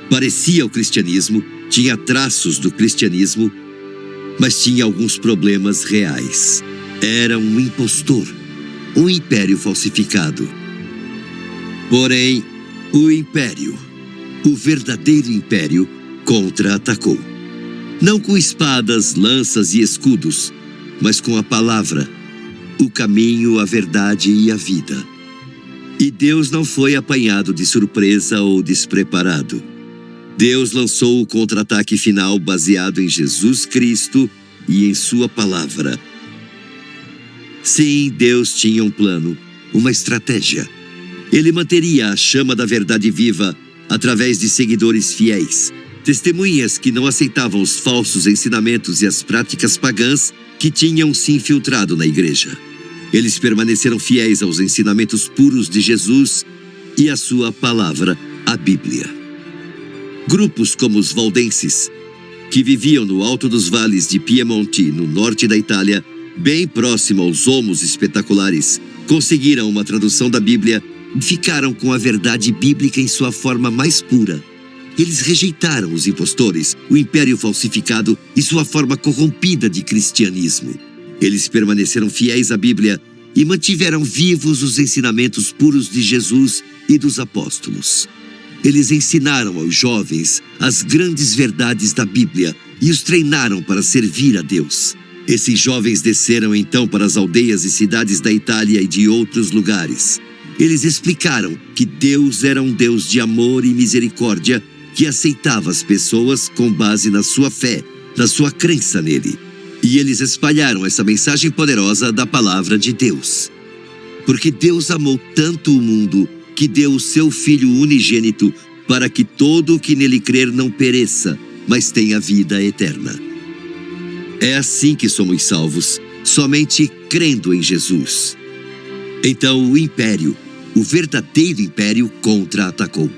Parecia o cristianismo, tinha traços do cristianismo, mas tinha alguns problemas reais. Era um impostor, um império falsificado. Porém, o império, o verdadeiro império, contra-atacou. Não com espadas, lanças e escudos, mas com a palavra, o caminho, a verdade e a vida. E Deus não foi apanhado de surpresa ou despreparado. Deus lançou o contra-ataque final baseado em Jesus Cristo e em sua palavra. Sim, Deus tinha um plano, uma estratégia. Ele manteria a chama da verdade viva através de seguidores fiéis, testemunhas que não aceitavam os falsos ensinamentos e as práticas pagãs que tinham se infiltrado na igreja. Eles permaneceram fiéis aos ensinamentos puros de Jesus e à sua palavra, a Bíblia. Grupos como os valdenses, que viviam no alto dos vales de Piemonte, no norte da Itália, bem próximo aos Olmos Espetaculares, conseguiram uma tradução da Bíblia e ficaram com a verdade bíblica em sua forma mais pura. Eles rejeitaram os impostores, o império falsificado e sua forma corrompida de cristianismo. Eles permaneceram fiéis à Bíblia e mantiveram vivos os ensinamentos puros de Jesus e dos apóstolos. Eles ensinaram aos jovens as grandes verdades da Bíblia e os treinaram para servir a Deus. Esses jovens desceram então para as aldeias e cidades da Itália e de outros lugares. Eles explicaram que Deus era um Deus de amor e misericórdia que aceitava as pessoas com base na sua fé, na sua crença nele. E eles espalharam essa mensagem poderosa da palavra de Deus. Porque Deus amou tanto o mundo que deu o seu Filho unigênito para que todo o que nele crer não pereça, mas tenha vida eterna. É assim que somos salvos, somente crendo em Jesus. Então o império, o verdadeiro império, contra-atacou.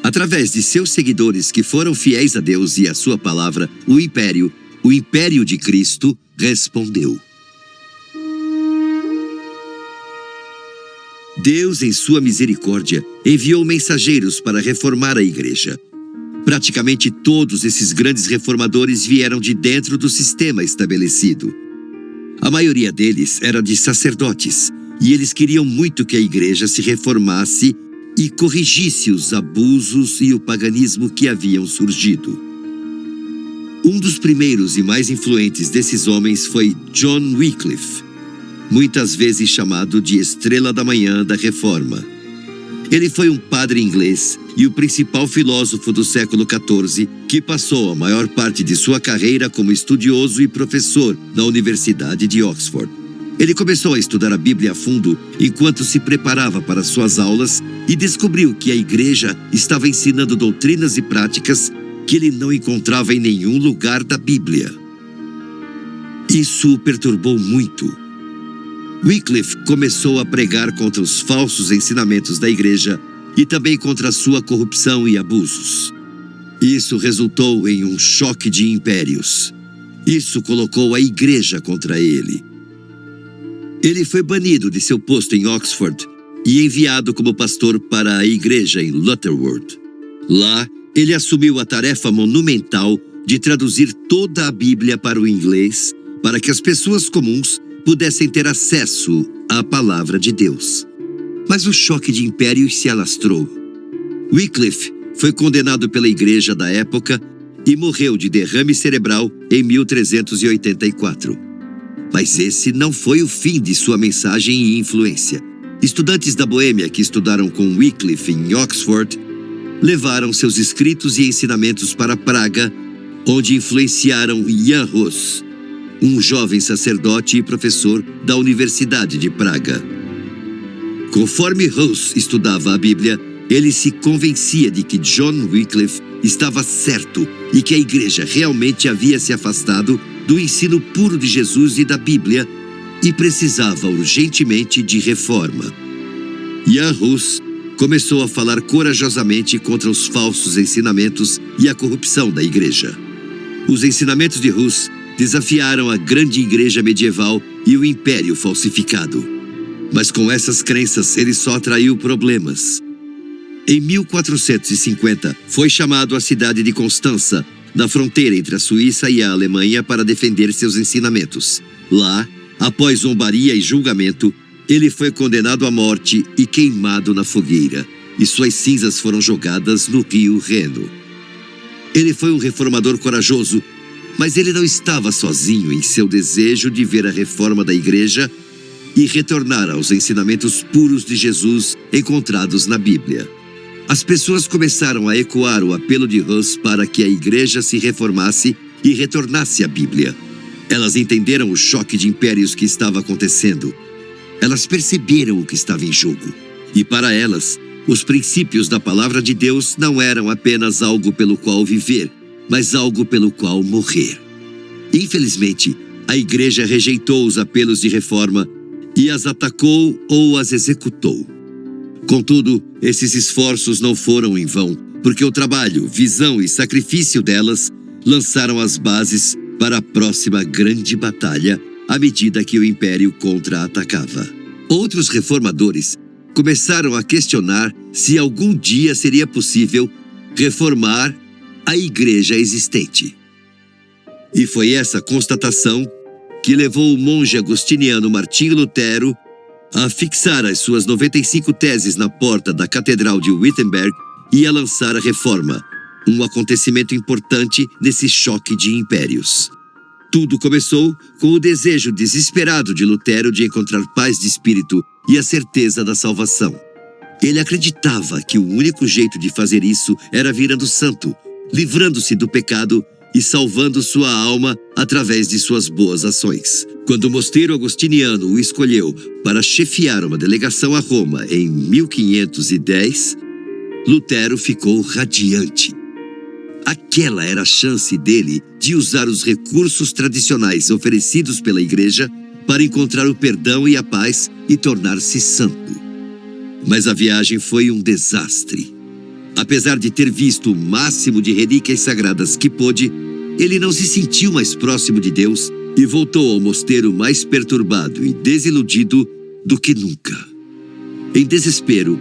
Através de seus seguidores que foram fiéis a Deus e à sua palavra, o império de Cristo, respondeu. Deus, em sua misericórdia, enviou mensageiros para reformar a igreja. Praticamente todos esses grandes reformadores vieram de dentro do sistema estabelecido. A maioria deles era de sacerdotes, e eles queriam muito que a igreja se reformasse e corrigisse os abusos e o paganismo que haviam surgido. Um dos primeiros e mais influentes desses homens foi John Wycliffe, muitas vezes chamado de Estrela da Manhã da Reforma. Ele foi um padre inglês e o principal filósofo do século XIV, que passou a maior parte de sua carreira como estudioso e professor na Universidade de Oxford. Ele começou a estudar a Bíblia a fundo enquanto se preparava para suas aulas e descobriu que a igreja estava ensinando doutrinas e práticas que ele não encontrava em nenhum lugar da Bíblia. Isso o perturbou muito. Wycliffe começou a pregar contra os falsos ensinamentos da igreja e também contra a sua corrupção e abusos. Isso resultou em um choque de impérios. Isso colocou a igreja contra ele. Ele foi banido de seu posto em Oxford e enviado como pastor para a igreja em Lutterworth. Lá, ele assumiu a tarefa monumental de traduzir toda a Bíblia para o inglês, para que as pessoas comuns pudessem ter acesso à palavra de Deus. Mas o choque de impérios se alastrou. Wycliffe foi condenado pela igreja da época e morreu de derrame cerebral em 1384. Mas esse não foi o fim de sua mensagem e influência. Estudantes da Boêmia que estudaram com Wycliffe em Oxford levaram seus escritos e ensinamentos para Praga, onde influenciaram Jan Hus, um jovem sacerdote e professor da Universidade de Praga. Conforme Hus estudava a Bíblia, ele se convencia de que John Wycliffe estava certo e que a igreja realmente havia se afastado do ensino puro de Jesus e da Bíblia e precisava urgentemente de reforma. Jan Hus começou a falar corajosamente contra os falsos ensinamentos e a corrupção da igreja. Os ensinamentos de Hus desafiaram a grande igreja medieval e o império falsificado. Mas com essas crenças ele só atraiu problemas. Em 1450, foi chamado à cidade de Constança, na fronteira entre a Suíça e a Alemanha, para defender seus ensinamentos. Lá, após zombaria e julgamento, ele foi condenado à morte e queimado na fogueira, e suas cinzas foram jogadas no rio Reno. Ele foi um reformador corajoso, mas ele não estava sozinho em seu desejo de ver a reforma da igreja e retornar aos ensinamentos puros de Jesus encontrados na Bíblia. As pessoas começaram a ecoar o apelo de Hus para que a igreja se reformasse e retornasse à Bíblia. Elas entenderam o choque de impérios que estava acontecendo. Elas perceberam o que estava em jogo. E para elas, os princípios da palavra de Deus não eram apenas algo pelo qual viver, mas algo pelo qual morrer. Infelizmente, a igreja rejeitou os apelos de reforma e as atacou ou as executou. Contudo, esses esforços não foram em vão, porque o trabalho, visão e sacrifício delas lançaram as bases para a próxima grande batalha à medida que o Império contra-atacava. Outros reformadores começaram a questionar se algum dia seria possível reformar a igreja existente. E foi essa constatação que levou o monge agostiniano Martinho Lutero a fixar as suas 95 teses na porta da Catedral de Wittenberg e a lançar a Reforma, um acontecimento importante nesse choque de impérios. Tudo começou com o desejo desesperado de Lutero de encontrar paz de espírito e a certeza da salvação. Ele acreditava que o único jeito de fazer isso era virando santo, livrando-se do pecado e salvando sua alma através de suas boas ações. Quando o mosteiro agostiniano o escolheu para chefiar uma delegação a Roma em 1510, Lutero ficou radiante. Aquela era a chance dele de usar os recursos tradicionais oferecidos pela igreja para encontrar o perdão e a paz e tornar-se santo. Mas a viagem foi um desastre. Apesar de ter visto o máximo de relíquias sagradas que pôde, ele não se sentiu mais próximo de Deus e voltou ao mosteiro mais perturbado e desiludido do que nunca. Em desespero,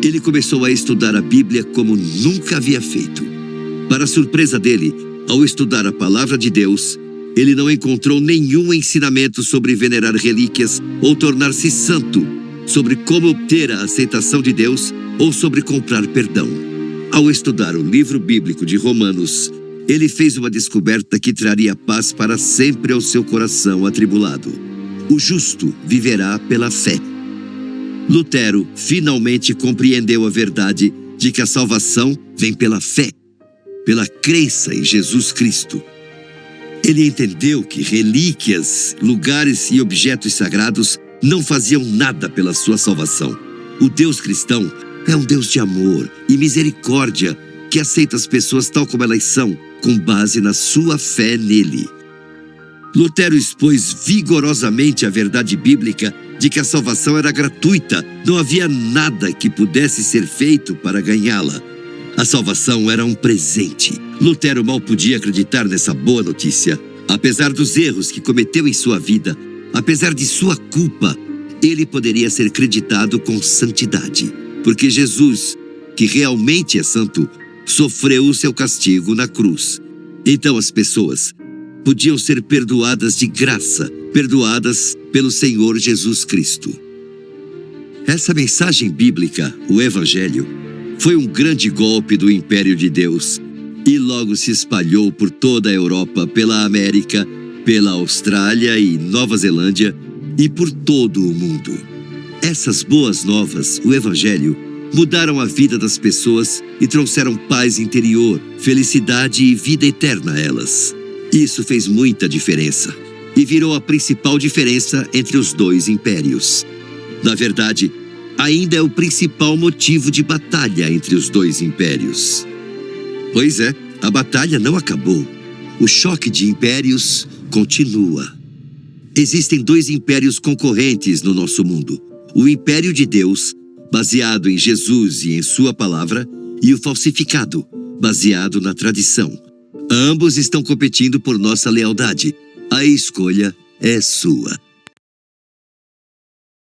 ele começou a estudar a Bíblia como nunca havia feito. Para a surpresa dele, ao estudar a palavra de Deus, ele não encontrou nenhum ensinamento sobre venerar relíquias ou tornar-se santo, sobre como obter a aceitação de Deus ou sobre comprar perdão. Ao estudar o livro bíblico de Romanos, ele fez uma descoberta que traria paz para sempre ao seu coração atribulado. O justo viverá pela fé. Lutero finalmente compreendeu a verdade de que a salvação vem pela fé, pela crença em Jesus Cristo. Ele entendeu que relíquias, lugares e objetos sagrados não faziam nada pela sua salvação. O Deus cristão é um Deus de amor e misericórdia que aceita as pessoas tal como elas são, com base na sua fé nele. Lutero expôs vigorosamente a verdade bíblica de que a salvação era gratuita, não havia nada que pudesse ser feito para ganhá-la. A salvação era um presente. Lutero mal podia acreditar nessa boa notícia. Apesar dos erros que cometeu em sua vida, apesar de sua culpa, ele poderia ser creditado com santidade, porque Jesus, que realmente é santo, sofreu o seu castigo na cruz. Então as pessoas podiam ser perdoadas de graça, perdoadas pelo Senhor Jesus Cristo. Essa mensagem bíblica, o Evangelho, foi um grande golpe do Império de Deus e logo se espalhou por toda a Europa, pela América, pela Austrália e Nova Zelândia e por todo o mundo. Essas boas novas, o Evangelho, mudaram a vida das pessoas e trouxeram paz interior, felicidade e vida eterna a elas. Isso fez muita diferença e virou a principal diferença entre os dois impérios. Na verdade, ainda é o principal motivo de batalha entre os dois impérios. Pois é, a batalha não acabou. O choque de impérios continua. Existem dois impérios concorrentes no nosso mundo. O Império de Deus, baseado em Jesus e em sua palavra, e o falsificado, baseado na tradição. Ambos estão competindo por nossa lealdade. A escolha é sua.